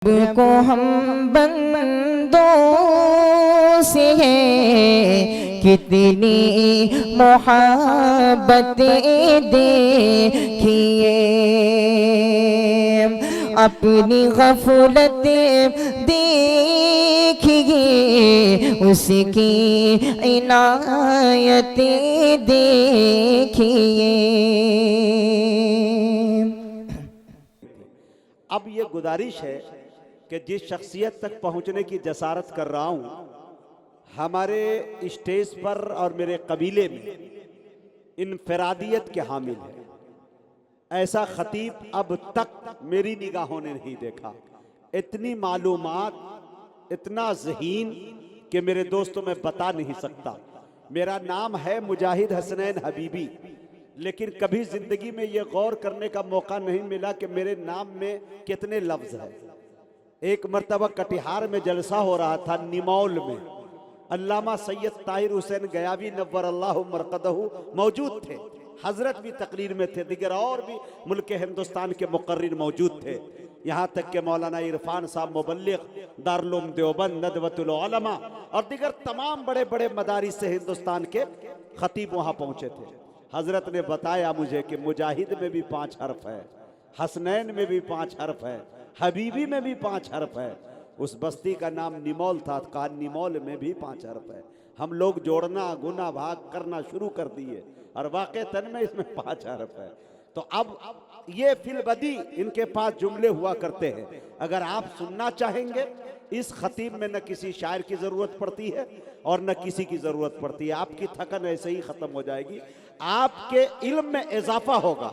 رب کو ہم بندوں سے ہے کتنی محبتیں دیکھیے، اپنی غفلت دیکھیے، اس کی عنایت دیکھیے۔ اب یہ گزارش ہے کہ جس شخصیت تک پہنچنے کی جسارت کر رہا ہوں، ہمارے اسٹیج پر اور میرے قبیلے میں انفرادیت کے حامل ہے۔ ایسا خطیب اب تک میری نگاہوں نے نہیں دیکھا، اتنی معلومات، اتنا ذہین کہ میرے دوستوں میں بتا نہیں سکتا۔ میرا نام ہے مجاہد حسنین حبیبی، لیکن کبھی زندگی میں یہ غور کرنے کا موقع نہیں ملا کہ میرے نام میں کتنے لفظ ہیں۔ ایک مرتبہ کٹیہار میں جلسہ ہو رہا تھا، نیمول میں، علامہ سید طاہر حسین گیاوی نور اللہ مرقدہ موجود تھے، حضرت بھی تقریر میں تھے، دیگر اور بھی ملک ہندوستان کے مقرر موجود تھے، یہاں تک کہ مولانا عرفان صاحب مبلغ دارالعلوم دیوبند، ندوۃ العلماء اور دیگر تمام بڑے بڑے مدارس سے ہندوستان کے خطیب وہاں پہنچے تھے۔ حضرت نے بتایا مجھے کہ مجاہد میں بھی 5 حرف ہے، حسنین میں بھی 5 حرف ہے، حبیبی میں بھی 5 حرف ہے۔ اس بستی کا نام نیمول تھا، کہا نیمول میں بھی 5 حرف ہے۔ ہم لوگ جوڑنا گنا بھاگ کرنا شروع کر دیے اور واقعتاً میں اس میں 5 حرف ہے۔ تو اب یہ فی البدی ان کے پاس جملے ہوا کرتے ہیں۔ اگر آپ سننا چاہیں گے، اس خطیب میں نہ کسی شاعر کی ضرورت پڑتی ہے اور نہ کسی کی ضرورت پڑتی ہے، آپ کی تھکن ایسے ہی ختم ہو جائے گی، آپ کے علم میں اضافہ ہوگا،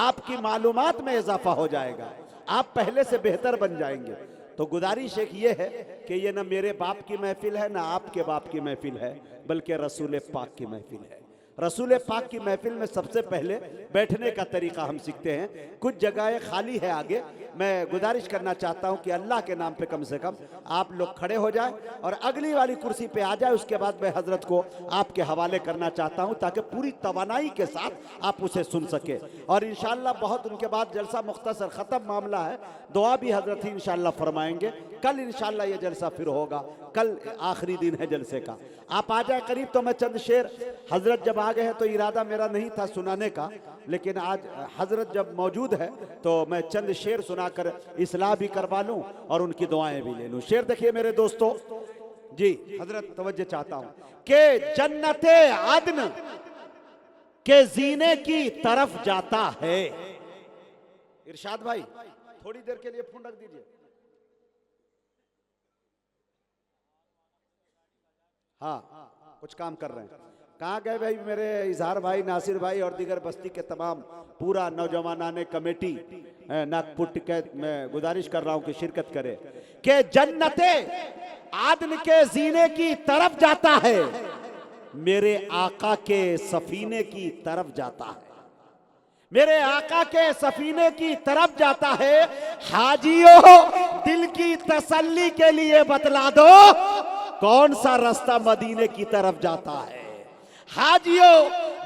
آپ کی معلومات میں اضافہ ہو جائے گا، آپ پہلے سے بہتر بن جائیں گے۔ تو گزارش ایک یہ ہے کہ یہ نہ میرے باپ کی محفل ہے، نہ آپ کے باپ کی محفل ہے، بلکہ رسول پاک کی محفل ہے۔ رسول پاک کی محفل میں سب سے پہلے بیٹھنے کا طریقہ ہم سیکھتے ہیں۔ کچھ جگہیں خالی ہے آگے، میں گزارش کرنا چاہتا ہوں کہ اللہ کے نام پہ کم سے کم آپ لوگ کھڑے ہو جائیں اور اگلی والی کرسی پہ آ جائیں، اس کے بعد میں حضرت کو آپ کے حوالے کرنا چاہتا ہوں تاکہ پوری توانائی کے ساتھ آپ اسے سن سکیں، اور انشاءاللہ بہت ان کے بعد جلسہ مختصر ختم معاملہ ہے، دعا بھی حضرت ہی انشاءاللہ فرمائیں گے۔ کل انشاءاللہ یہ جلسہ پھر ہوگا، کل آخری دن ہے جلسے کا۔ آپ آ جائیں قریب تو میں چند شعر، حضرت جب آگے ہیں تو ارادہ میرا نہیں تھا سنانے کا، لیکن آج حضرت جب موجود ہے تو میں چند شعر سنا کر اصلاح بھی کروا لوں اور ان کی دعائیں بھی لے لوں۔ شعر دیکھیے میرے دوستو، جی حضرت توجہ چاہتا ہوں کہ جنت عدن کے زینے کی طرف جاتا ہے۔ ارشاد بھائی تھوڑی دیر کے لیے فون رکھ دیجئے۔ ہاں کچھ کام کر رہے ہیں، کہاں گئے بھائی میرے اظہار بھائی، ناصر بھائی اور دیگر بستی کے تمام پورا نوجوانان کمیٹی ناگپور کے، میں گزارش کر رہا ہوں کہ شرکت کرے کہ جنت عدن کے زینے کی طرف جاتا ہے، میرے آقا کے سفینے کی طرف جاتا ہے، میرے آقا کے سفینے کی طرف جاتا ہے۔ حاجیوں دل کی تسلی کے لیے بتلا دو کون سا رستہ مدینے کی طرف جاتا ہے۔ حاجیوں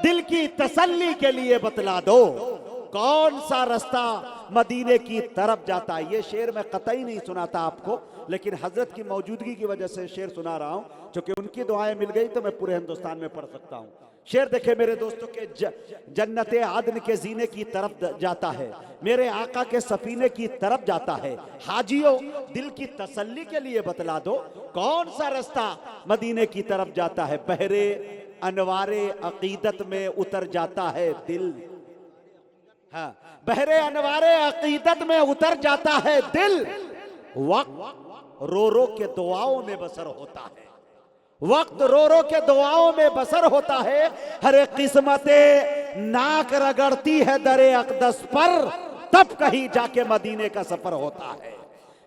دل کی تسلی کے لیے بتلا دو کون سا رستہ مدینے کی طرف جاتا ہے۔ یہ شعر میں قطعی نہیں سناتا آپ کو، لیکن حضرت کی موجودگی کی وجہ سے شعر سنا رہا ہوں، چونکہ ان کی دعائیں مل گئی تو میں پورے ہندوستان میں پڑھ سکتا ہوں۔ شعر دیکھیں میرے دوستوں کہ جنت عدن کے زینے کی طرف جاتا ہے، میرے آقا کے سفینے کی طرف جاتا ہے۔ حاجیوں دل کی تسلی کے لیے بتلا دو کون سا رستہ مدینے کی طرف جاتا ہے۔ بحر انوار عقیدت میں اتر جاتا ہے دل، ہاں بحر انوار عقیدت میں اتر جاتا ہے دل، وقت رو رو کے دعاؤں میں بسر ہوتا ہے، وقت رو رو کے دعاؤں میں بسر ہوتا ہے۔ ہر قسمت ناک رگڑتی ہے در اقدس پر، تب کہیں جا کے مدینے کا سفر ہوتا ہے۔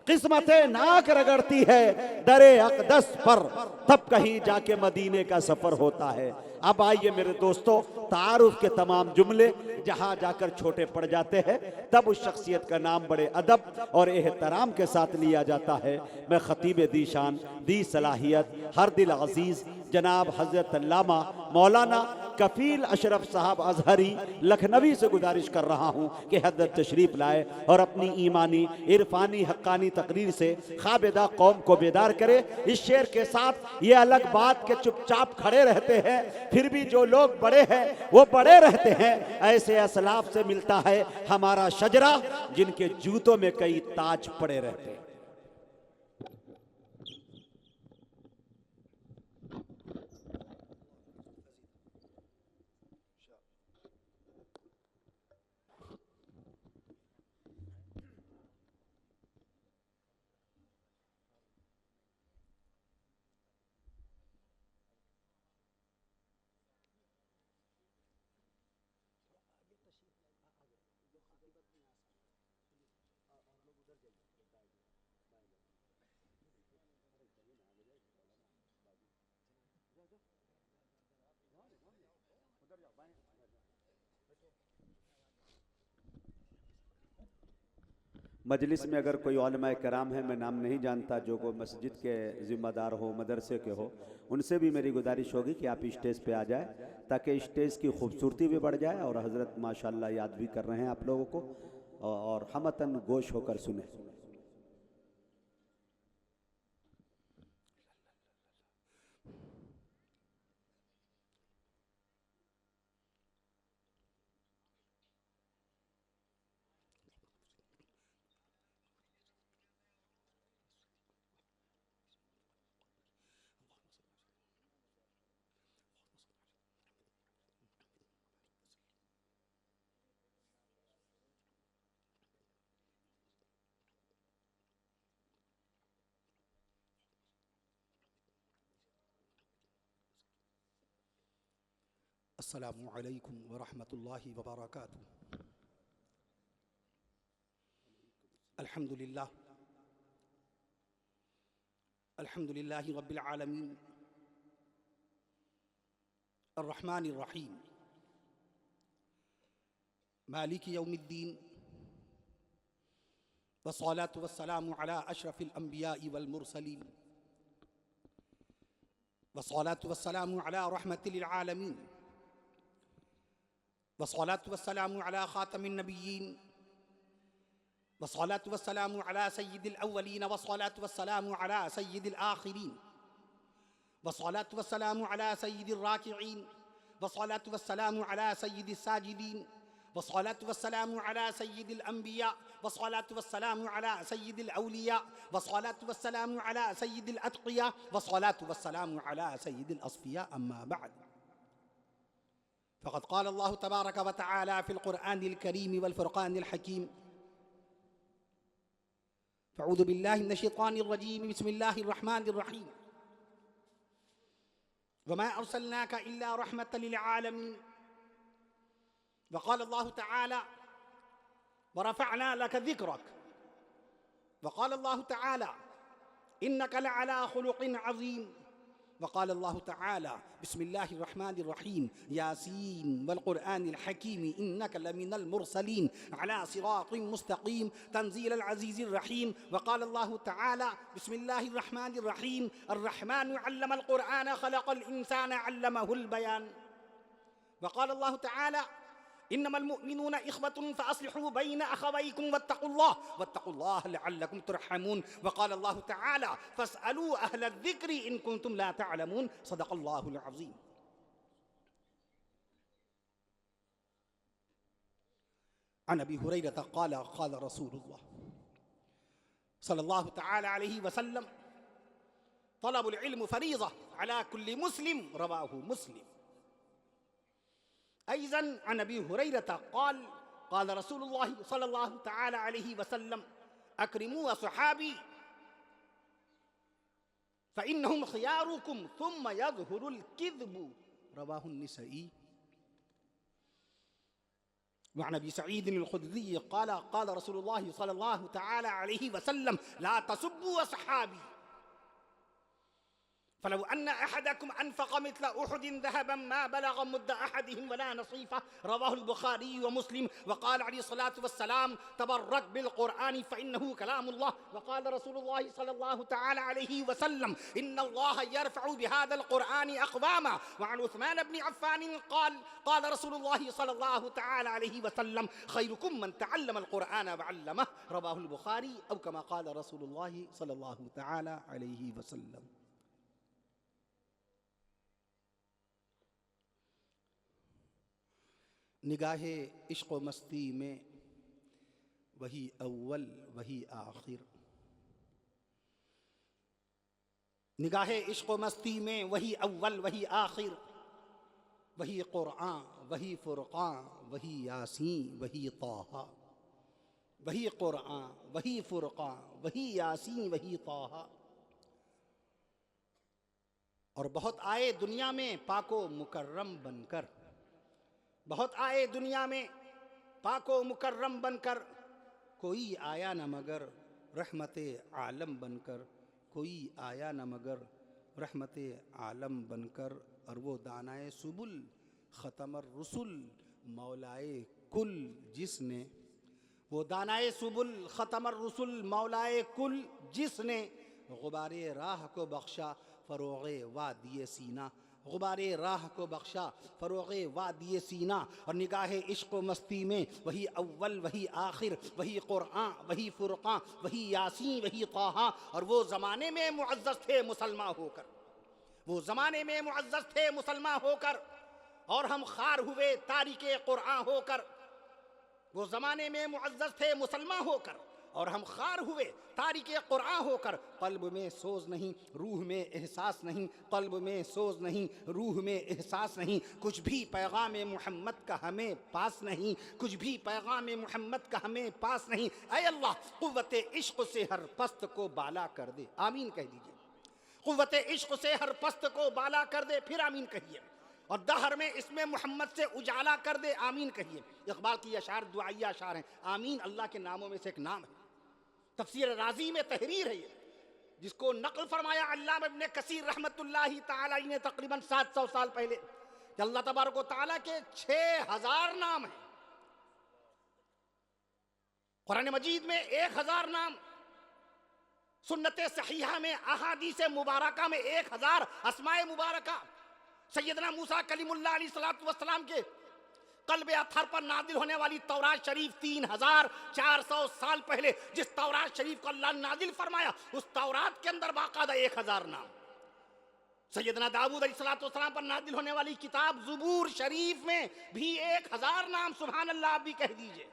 قسمت ناک رگڑتی ہے در اقدس پر، تب کہیں جا کے مدینے کا سفر ہوتا ہے۔ اب آئیے میرے دوستو، تعارف کے تمام جملے جہاں جا کر چھوٹے پڑ جاتے ہیں تب اس شخصیت کا نام بڑے ادب اور احترام کے ساتھ لیا جاتا ہے۔ میں خطیب دی شان، دی صلاحیت، ہر دل عزیز جناب حضرت علامہ مولانا کفیل اشرف صاحب ازہری لکھنوی سے گزارش کر رہا ہوں کہ حضرت تشریف لائے اور اپنی ایمانی عرفانی حقانی تقریر سے خابدہ قوم کو بیدار کرے۔ اس شعر کے ساتھ یہ الگ بات کہ چپ چاپ کھڑے رہتے ہیں، پھر بھی جو لوگ بڑے ہیں وہ بڑے رہتے ہیں۔ ایسے اسلاف سے ملتا ہے ہمارا شجرہ جن کے جوتوں میں کئی تاج پڑے رہتے ہیں۔ مجلس میں اگر کوئی علماء کرام ہے، میں نام نہیں جانتا، جو کو مسجد کے ذمہ دار ہو، مدرسے کے ہو، ان سے بھی میری گزارش ہوگی کہ آپ اسٹیج پہ آ جائیں تاکہ اسٹیج کی خوبصورتی بھی بڑھ جائے اور حضرت ماشاءاللہ یاد بھی کر رہے ہیں آپ لوگوں کو، اور ہمتاً گوش ہو کر سنیں۔ السلام علیکم ورحمۃ اللہ وبرکاتہ۔ الحمد للہ رب العالمین الرحمن الرحیم مالک یوم الدین، والصلاة والسلام علی اشرف الانبیاء والمرسلین، والصلاة والسلام علی رحمت للعالمین، والصلاة والسلام على خاتم النبيين، والصلاة والسلام على سيد الأولين، والصلاة والسلام على سيد الآخرين، والصلاة والسلام على سيد الراكعين، والصلاة والسلام على سيد الساجدين، والصلاة والسلام على سيد الأنبياء، والصلاة والسلام على سيد الأولياء، والصلاة والسلام على سيد الأتقياء، والصلاة والسلام على سيد الأصفياء. أما بعد، فقد قال الله تبارك وتعالى في القرآن الكريم والفرقان الحكيم: فأعوذ بالله من الشيطان الرجيم، بسم الله الرحمن الرحيم، وما أرسلناك إلا رحمة للعالمين. وقال الله تعالى: ورفعنا لك ذكرك. وقال الله تعالى: إنك لعلى خلق عظيم. وقال الله تعالى: بسم الله الرحمن الرحيم، ياسين والقرآن الحكيم، إنك لمن المرسلين على صراط مستقيم، تنزيل العزيز الرحيم. وقال الله تعالى: بسم الله الرحمن الرحيم، الرحمن علم القرآن خلق الإنسان علمه البيان. وقال الله تعالى: إنما المؤمنون إخوة فأصلحوا بين أخويكم واتقوا الله لعلكم ترحمون. وقال الله تعالى: فاسألوا أهل الذكر إن كنتم لا تعلمون. صدق الله العظيم. عن أبي هريرة قال: قال رسول الله صلى الله تعالى عليه وسلم: طلب العلم فريضة على كل مسلم. رواه مسلم. أيضا عن أبي هريرة قال: قال رسول الله صلى الله تعالى عليه وسلم: أكرموا أصحابي فإنهم خياركم ثم يظهر الكذب. رواه النسائي. وعن أبي سعيد الخدري قال: قال رسول الله صلى الله تعالى عليه وسلم: لا تسبوا أصحابي فلو أن أحدكم أنفق مثل أحد ذهبا ما بلغ مد أحدهم ولا نصيفه، رواه البخاري ومسلم. وقال عليه الصلاة والسلام: تبرك بالقرآن فإنه كلام الله. وقال رسول الله صلى الله تعالى عليه وسلم: إن الله يرفع بهذا القرآن أقواما. وعن عثمان بن عفان قال: قال رسول الله صلى الله تعالى عليه وسلم: خيركم من تعلم القرآن وعلمه. رواه البخاري، أو كما قال رسول الله صلى الله تعالى عليه وسلم. نگاہ عشق و مستی میں وہی اول وہی آخر، نگاہ عشق و مستی میں وہی اول وہی آخر، وہی قرآن وہی فرقان وہی یاسین وہی طٰہٰ، وہی قرآن وہی فرقان وہی یاسین وہی طٰہٰ. اور بہت آئے دنیا میں پاک و مکرم بن کر، بہت آئے دنیا میں پاک و مکرم بن کر، کوئی آیا نہ مگر رحمت عالم بن کر، کوئی آیا نہ مگر رحمت عالم بن کر. اور وہ دانائے سبل ختم الرسل مولائے کل جس نے، وہ دانائے سبل ختم الرسل مولائے کل جس نے، غبار راہ کو بخشا فروغ وادی سینہ، غبار راہ کو بخشا فروغ وادی سینہ. اور نگاہ عشق و مستی میں وہی اول وہی آخر، وہی قرآن وہی فرقان وہی یاسین وہی طٰہٰ. اور وہ زمانے میں معزز تھے مسلمان ہو کر، وہ زمانے میں معزز تھے مسلمان ہو کر، اور ہم خوار ہوئے تاریک قرآن ہو کر. وہ زمانے میں معزز تھے مسلمان ہو کر، اور ہم خوار ہوئے تاریک قرآن ہو کر. قلب میں سوز نہیں، روح میں احساس نہیں، قلب میں سوز نہیں، روح میں احساس نہیں. کچھ بھی پیغام محمد کا ہمیں پاس نہیں، کچھ بھی پیغام محمد کا ہمیں پاس نہیں. اے اللہ قوت عشق سے ہر پست کو بالا کر دے، آمین کہہ دیجئے. قوت عشق سے ہر پست کو بالا کر دے، پھر آمین کہیے. اور دہر میں اس میں محمد سے اجالا کر دے، آمین کہیے. اقبال کی اشعار دعائیہ اشعار ہیں. آمین اللہ کے ناموں میں سے ایک نام ہے. تفسیر رازی میں تحریر ہے یہ، جس کو نقل فرمایا علامہ ابن کثیر رحمۃ اللہ تعالی علیہ نے تقریباً 700 سال پہلے، کہ اللہ تبارک و تعالیٰ کے 6000 نام ہیں. قرآن مجید میں 1000 نام، سنت صحیحہ میں احادیث مبارکہ میں 1000 اسماء مبارکہ. سیدنا موسیٰ کلیم اللہ علیہ السلام کے قلب اطہر پر نازل ہونے والی تورات شریف 3400 سال پہلے جس تورات شریف کو اللہ نے نازل فرمایا، اس تورات کے اندر باقاعدہ 1000 نام. سیدنا داؤد علیہ السلام پر نازل ہونے والی کتاب زبور شریف میں بھی 1000 نام. سبحان اللہ، آپ بھی کہہ دیجئے.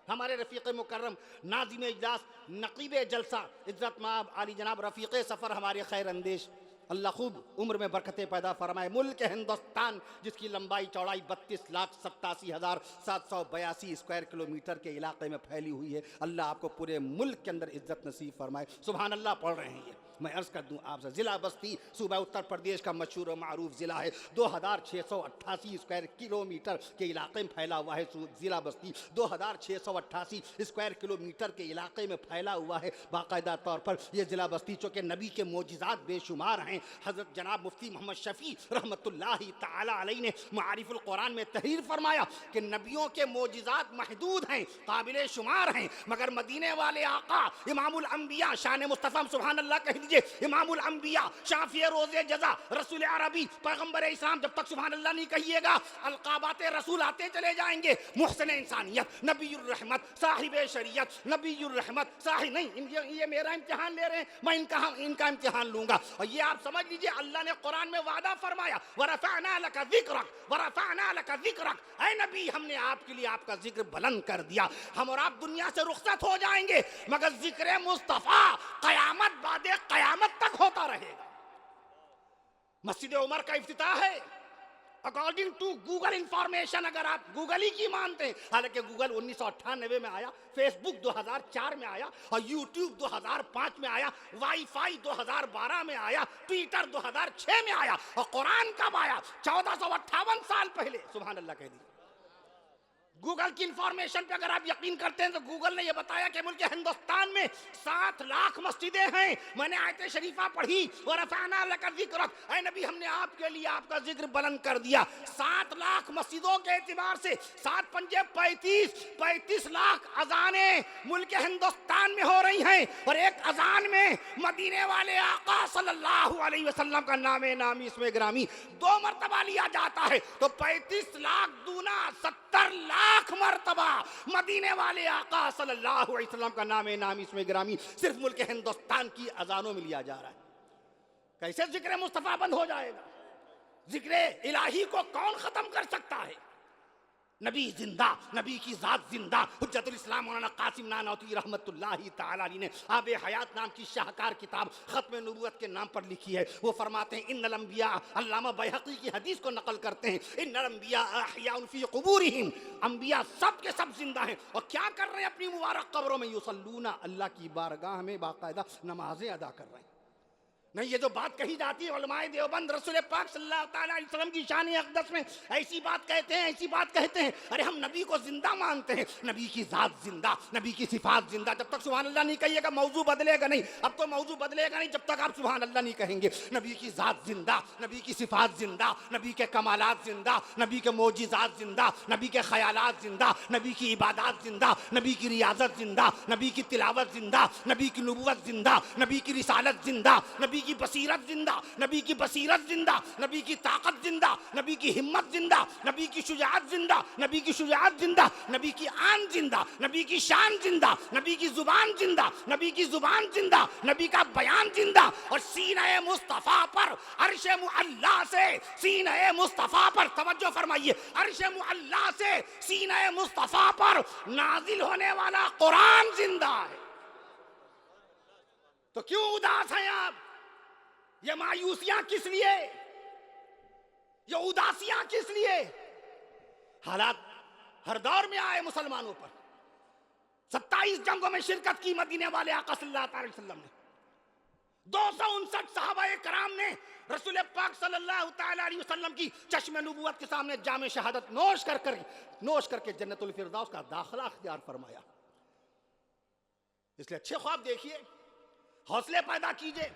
ہمارے رفیق مکرم ناظم اجلاس نقیب جلسہ عزت مآب علی جناب رفیق سفر، ہمارے خیر اندیش، اللہ خوب عمر میں برکتیں پیدا فرمائے. ملک ہندوستان جس کی لمبائی چوڑائی 32,87,782 اسکوائر کلومیٹر کے علاقے میں پھیلی ہوئی ہے، اللہ آپ کو پورے ملک کے اندر عزت نصیب فرمائے. سبحان اللہ پڑھ رہے ہیں. یہ میں عرض کر دوں آپ سے، ضلع بستی صوبہ اتر پردیش کا مشہور و معروف ضلع ہے. 2688 اسکوائر کلومیٹر کے علاقے میں پھیلا ہوا ہے ضلع بستی. 2688 اسکوائر کلومیٹر کے علاقے میں پھیلا ہوا ہے باقاعدہ طور پر یہ ضلع بستی، چونکہ نبی کے معجزات بے شمار ہیں. حضرت جناب مفتی محمد شفیع رحمۃ اللہ تعالی علیہ نے معارف القرآن میں تحریر فرمایا کہ نبیوں کے معجزات محدود ہیں، قابل شمار ہیں، مگر مدینے والے آقا امام الانبیاء شان مصطفیٰ، سبحان اللہ کہہ دیجئے، امام الانبیاء شافع روز جزا رسول عربی پیغمبر اسلام، جب تک سبحان اللہ نہیں کہیے گا القابات رسول آتے چلے جائیں گے. محسن انسانیت، نبی الرحمت، صاحب شریعت، نبی الرحمت، صاحب نہیں، یہ میرا امتحان لے رہے ہیں، میں ان کا امتحان لوں گا. اور یہ آپ سمجھ لیجئے اللہ نے قرآن میں وعدہ فرمایا وَرَفَعْنَا لَكَ ذِكْرَكَ وَرَفَعْنَا لَكَ ذِكْرَكَ، اے نبی ہم نے آپ کے لیے آپ کا ذکر بلند کر دیا. ہم اور آپ دنیا سے رخصت ہو جائیں گے مگر ذکر مصطفیٰ قیامت بعد قیامت تک ہوتا رہے گا. مسجد عمر کا افتتاح ہے اکارڈنگ ٹو گوگل انفارمیشن، اگر آپ گوگل ہی کی مانتے ہیں، حالانکہ گوگل 1998 میں آیا، فیس بک 2004 میں آیا، اور یوٹیوب 2005 میں آیا، وائی فائی 2012 میں آیا، ٹویٹر 2006 میں آیا، اور قرآن کب آیا؟ 1458 سال پہلے. سبحان اللہ کہہ دیجیے. گوگل کی انفارمیشن پہ اگر آپ یقین کرتے ہیں تو گوگل نے یہ بتایا کہ ملک ہندوستان میں 7 لاکھ مسجدیں ہیں. میں نے آیت شریفہ پڑھی وَرَفَعْنَا لَكَ ذِكْرَكَ، اے نبی ہم نے آپ کے لیے آپ کا ذکر بلند کر دیا. 7 لاکھ مسجدوں کے اعتبار سے 7 پنجے 35 لاکھ اذانیں ملک ہندوستان میں ہو رہی ہیں، اور ایک اذان میں مدینے والے آقا صلی اللہ علیہ وسلم کا نام نامی اسم گرامی 2 مرتبہ لیا جاتا ہے. تو 35 لاکھ دونا 70 لاکھ مرتبہ مدینے والے آقا صلی اللہ علیہ وسلم کا نام نامی اسم گرامی صرف ملک ہندوستان کی اذانوں میں لیا جا رہا ہے. کیسے ذکر مصطفیٰ بند ہو جائے گا؟ ذکر الہی کو کون ختم کر سکتا ہے؟ نبی زندہ، نبی کی ذات زندہ. حجت الاسلام مولانا قاسم نانوتوی رحمت اللہ تعالی علیہ نے آب حیات نام کی شاہکار کتاب ختم نبوت کے نام پر لکھی ہے. وہ فرماتے ہیں ان الانبیاء، علامہ بیہقی کی حدیث کو نقل کرتے ہیں، ان الانبیاء احیاء فی قبورہم، انبیاء سب کے سب زندہ ہیں، اور کیا کر رہے ہیں اپنی مبارک قبروں میں؟ یصلون، اللہ کی بارگاہ میں باقاعدہ نمازیں ادا کر رہے ہیں. نہیں، یہ جو بات کہی جاتی ہے علماء دیوبند رسول پاک صلی اللہ تعالیٰ علیہ وسلم کی شان اقدس میں ایسی بات کہتے ہیں، ایسی بات کہتے ہیں. ارے ہم نبی کو زندہ مانتے ہیں، نبی کی ذات زندہ، نبی کی صفات زندہ. جب تک سبحان اللہ نہیں کہیے گا موضوع بدلے گا نہیں. اب تو موضوع بدلے گا نہیں جب تک آپ سبحان اللہ نہیں کہیں گے. نبی کی ذات زندہ، نبی کی صفات زندہ، نبی کے کمالات زندہ، نبی کے معجزات زندہ، نبی کے خیالات زندہ، نبی کی عبادات زندہ، نبی کی ریاضت زندہ، نبی کی تلاوت زندہ، نبی کی نبوت زندہ، نبی کی رسالت زندہ، نبی کی بصیرت زندہ، نبی کی بصیرت زندہ، نبی کی طاقت زندہ، نبی کی ہمت زندہ، نبی کی شجاعت زندہ، نبی کی شجاعت زندہ، نبی کی آن زندہ، نبی کی شان زندہ، نبی کی زبان زندہ، نبی کی زبان زندہ، نبی کا بیان زندہ. اور سینہ مصطفیٰ پر عرش معلیٰ سے، سینہ مصطفیٰ پر توجہ فرمائیے، عرش معلیٰ سے سینہ مصطفیٰ پر نازل ہونے والا قرآن زندہ ہے. تو کیوں اداس ہیں آپ؟ یہ مایوسیاں کس لیے؟ یہ اداسیاں کس لیے؟ حالات ہر دور میں آئے مسلمانوں پر. 27 جنگوں میں شرکت کی مدینے والے آقا صلی اللہ علیہ وسلم نے. 259 صحابہ کرام نے رسول پاک صلی اللہ تعالی علیہ وسلم کی چشم نبوت کے سامنے جام شہادت نوش کر کے جنت الفردوس کا داخلہ اختیار فرمایا. اس لیے اچھے خواب دیکھیے، حوصلے پیدا کیجئے.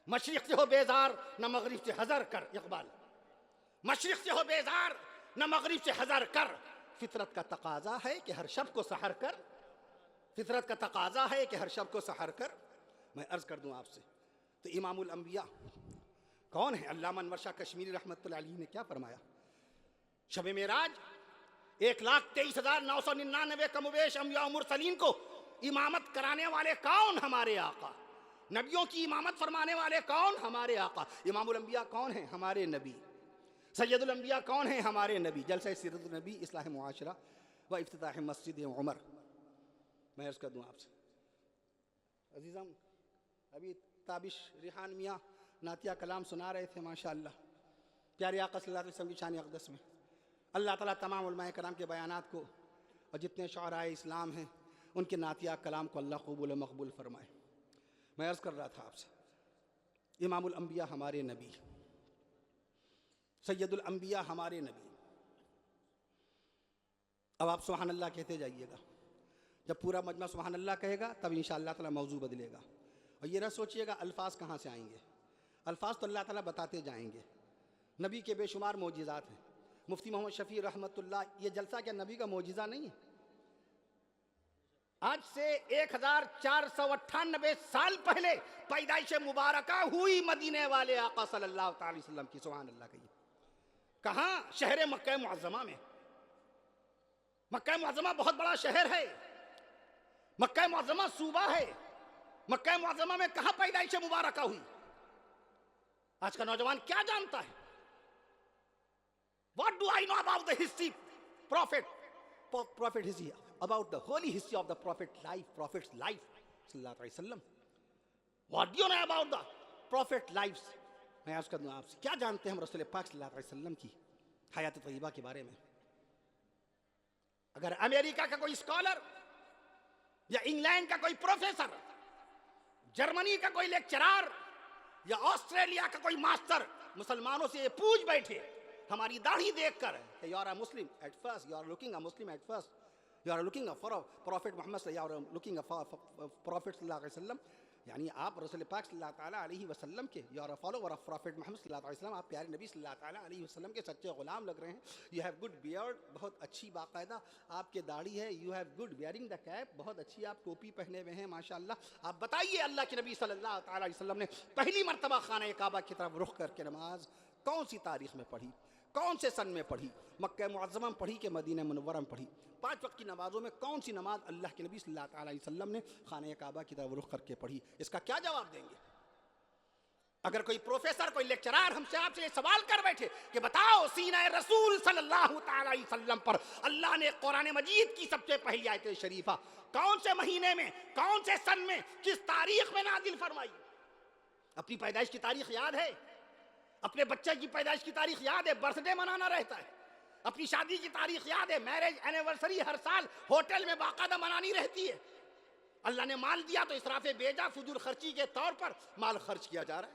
مشرق سے ہو بیزار نہ مغرب سے حذر کر. اقبال، مشرق سے ہو بیزار نہ مغرب سے حذر کر، فطرت کا تقاضا ہے کہ ہر شب کو سحر کر. فطرت کا تقاضا ہے کہ ہر شب کو سحر کر. میں عرض کر دوں آپ سے، تو امام الانبیاء کون ہے؟ علامہ انور شاہ کشمیری رحمت اللہ علیہ نے کیا فرمایا؟ شب معراج 1,23,999 کم و بیش انبیاء و مرسلین کو امامت کرانے والے کون؟ ہمارے آقا. نبیوں کی امامت فرمانے والے کون؟ ہمارے آقا. امام الانبیاء کون ہیں؟ ہمارے نبی. سید الانبیاء کون ہیں؟ ہمارے نبی. جلسہ سیرت النبی، اصلاح معاشرہ و افتتاح مسجد عمر. میں عرض کر دوں آپ سے عزیزم، ابھی تابش ریحان میاں نعتیہ کلام سنا رہے تھے ماشاءاللہ پیارے آقا صلی اللہ علیہ وسلم کی شان اقدس میں. اللہ تعالیٰ تمام علماء کرام کے بیانات کو اور جتنے شعراء اسلام ہیں ان کے نعتیہ کلام کو اللہ قبول و مقبول فرمائے. میں عرض کر رہا تھا آپ سے، امام الانبیاء ہمارے نبی، سید الانبیاء ہمارے نبی. اب آپ سبحان اللہ کہتے جائیے گا. جب پورا مجمع سبحان اللہ کہے گا تب انشاءاللہ تعالیٰ موضوع بدلے گا. اور یہ نہ سوچئے گا الفاظ کہاں سے آئیں گے. الفاظ تو اللہ تعالیٰ بتاتے جائیں گے. نبی کے بے شمار معجزات ہیں. مفتی محمد شفیع رحمت اللہ، یہ جلسہ کیا نبی کا معجزہ نہیں ہے؟ آج سے 1498 سال پہلے پیدائش مبارکہ ہوئی مدینے والے آقا صلی اللہ تعالی وسلم کی. سبحان اللہ کہیے. کہاں؟ شہر مکہ معظمہ میں. مکہ معظمہ بہت بڑا شہر ہے، مکہ معظمہ صوبہ ہے. مکہ معظمہ میں کہاں پیدائش مبارکہ ہوئی؟ آج کا نوجوان کیا جانتا ہے؟ What do I know about the history? Prophet history, about the holy history of the prophet's life, sallallahu alaihi wasallam. What do you know about the prophet lives? میں عرض کر دوں آپ سے، کیا جانتے ہیں ہم رسول پاک صلی اللہ علیہ وسلم کی حیات طیبہ کے بارے میں؟ اگر امریکہ کا کوئی اسکالر یا انگلینڈ کا کوئی پروفیسر، جرمنی کا کوئی لیکچرار یا آسٹریلیا کا کوئی ماسٹر مسلمانوں سے یہ پوچھ بیٹھے ہماری داڑھی دیکھ کر کہ you are a Muslim at first, you are looking a Muslim at first, you are looking for prophet Muhammad صلی اللہ علیہ وسلم، لوکنگ پروفیٹ صلی اللہ علیہ وسلم، یعنی آپ رسول پاک صلی اللہ تعالیٰ علیہ وسلم کے، you are a follower of prophet Muhammad صلی اللہ علیہ وسلم، آپ پیارے نبی صلی اللہ تعالیٰ علیہ وسلم کے سچے غلام لگ رہے ہیں. یو ہیو گڈ بیئرڈ، بہت اچھی باقاعدہ آپ کے داڑھی ہے. You have good wearing the cap, بہت اچھی آپ ٹوپی پہنے ہوئے ہیں ماشاء اللہ. آپ بتائیے اللہ کے نبی صلی اللہ تعالیٰ علیہ وسلم نے پہلی مرتبہ خانہ کعبہ کی طرف رخ کر کے نماز کون سی تاریخ میں پڑھی، کون سے سن میں پڑھی؟ مکہ معظمہ میں پڑھی کہ مدینہ منورہ میں پڑھی؟ 5 وقت کی نمازوں میں کون سی نماز اللہ کے نبی صلی اللہ تعالیٰ علیہ وسلم نے خانہ کعبہ کی طرف رخ کر کے پڑھی؟ اس کا کیا جواب دیں گے؟ اگر کوئی پروفیسر، کوئی لیکچرار ہم سے آپ سے یہ سوال کر بیٹھے کہ بتاؤ سینہ رسول صلی اللہ تعالیٰ علیہ وسلم پر اللہ نے قرآن مجید کی سب سے پہلی آیت شریفہ کون سے مہینے میں، کون سے سن میں، کس تاریخ میں نازل فرمائی؟ اپنی پیدائش کی تاریخ یاد ہے؟ اپنے بچے کی پیدائش کی تاریخ یاد ہے؟ برتھ ڈے منانا رہتا ہے. اپنی شادی کی تاریخ یاد ہے؟ میرج اینیورسری ہر سال ہوٹل میں باقاعدہ منانی رہتی ہے. اللہ نے مال دیا تو اسراف بیجا فضول خرچی کے طور پر مال خرچ کیا جا رہا ہے.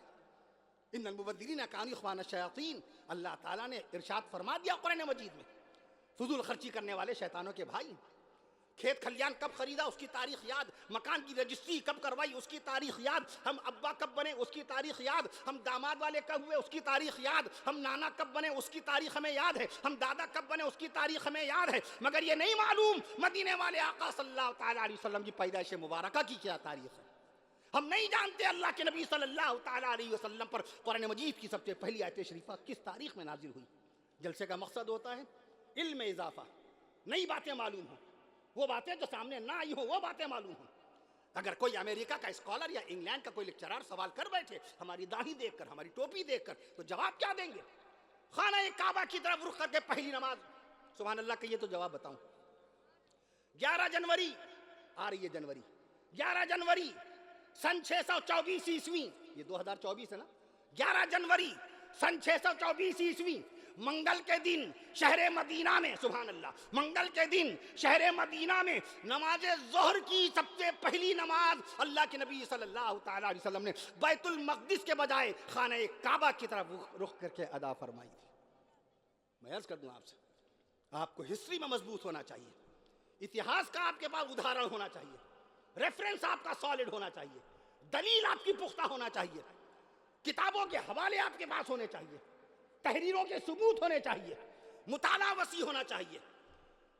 ان المبذرین کانوا اخوان الشیاطین، اللہ تعالیٰ نے ارشاد فرما دیا قرآن مجید میں فضول خرچی کرنے والے شیطانوں کے بھائی. کھیت کھلیان کب خریدا اس کی تاریخ یاد، مکان کی رجسٹری کب کروائی اس کی تاریخ یاد، ہم ابا کب بنے اس کی تاریخ یاد، ہم داماد والے کب ہوئے اس کی تاریخ یاد، ہم نانا کب بنے اس کی تاریخ ہمیں یاد ہے، ہم دادا کب بنے اس کی تاریخ ہمیں یاد ہے. مگر یہ نہیں معلوم مدینے والے آقا صلی اللہ تعالیٰ علیہ وسلم کی پیدائش مبارکہ کی کیا تاریخ ہے. ہم نہیں جانتے اللہ کے نبی صلی اللہ تعالیٰ علیہ وسلم پر قرآن مجید کی سب سے پہلی آیت شریفہ کس تاریخ میں نازل ہوئی. جلسے کا مقصد ہوتا ہے علم میں اضافہ، نئی باتیں معلوم ہوں، وہ باتیں جو سامنے نہ آئی ہوں وہ باتیں معلوم ہوں. اگر کوئی امریکہ کا اسکالر یا انگلینڈ کا کوئی لیکچرار سوال کر بیٹھے ہماری داڑھی دیکھ کر، ہماری ٹوپی دیکھ کر، تو جواب کیا دیں گے؟ خانہ کعبہ کی طرف رخ کر کے پہلی نماز. سبحان اللہ، کہیے تو جواب بتاؤں. 11 جنوری آ رہی ہے، جنوری 11 جنوری سن 624 عیسوی، یہ 2024 ہے نا. 11 جنوری سن 624 عیسوی منگل کے دن شہر مدینہ میں، سبحان اللہ، منگل کے دن شہر مدینہ میں نماز ظہر کی سب سے پہلی نماز اللہ کے نبی صلی اللہ تعالیٰ علیہ وسلم نے بیت المقدس کے بجائے خانہ کعبہ کی طرف رخ کر کے ادا فرمائی تھی. میں عرض کر دوں آپ سے، آپ کو ہسٹری میں مضبوط ہونا چاہیے، اتہاس کا آپ کے پاس ادھارن ہونا چاہیے، ریفرنس آپ کا سالڈ ہونا چاہیے، دلیل آپ کی پختہ ہونا چاہیے، کتابوں کے حوالے آپ کے پاس ہونے چاہیے، تحریروں کے ثبوت ہونے چاہیے، مطالعہ وسیع ہونا چاہیے،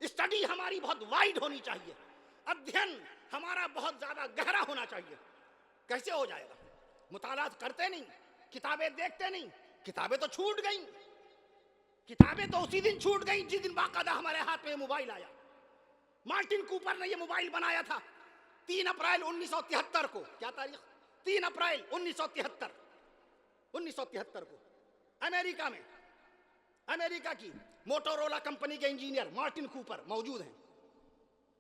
اسٹڈی ہماری بہت وائڈ ہونی چاہیے، ادھین ہمارا بہت زیادہ گہرا ہونا چاہیے. کیسے ہو جائے گا؟ مطالعہ کرتے نہیں، کتابیں دیکھتے نہیں. کتابیں تو چھوٹ گئیں، کتابیں تو اسی دن چھوٹ گئیں جس دن باقاعدہ ہمارے ہاتھ میں موبائل آیا. مارٹن کوپر نے یہ موبائل بنایا تھا 3 اپریل 1973 کو. کیا تاریخ؟ 3 اپریل 1973 کو امریکہ میں، امریکہ کی موٹورولا کمپنی کے انجینئر مارٹن کوپر موجود ہیں.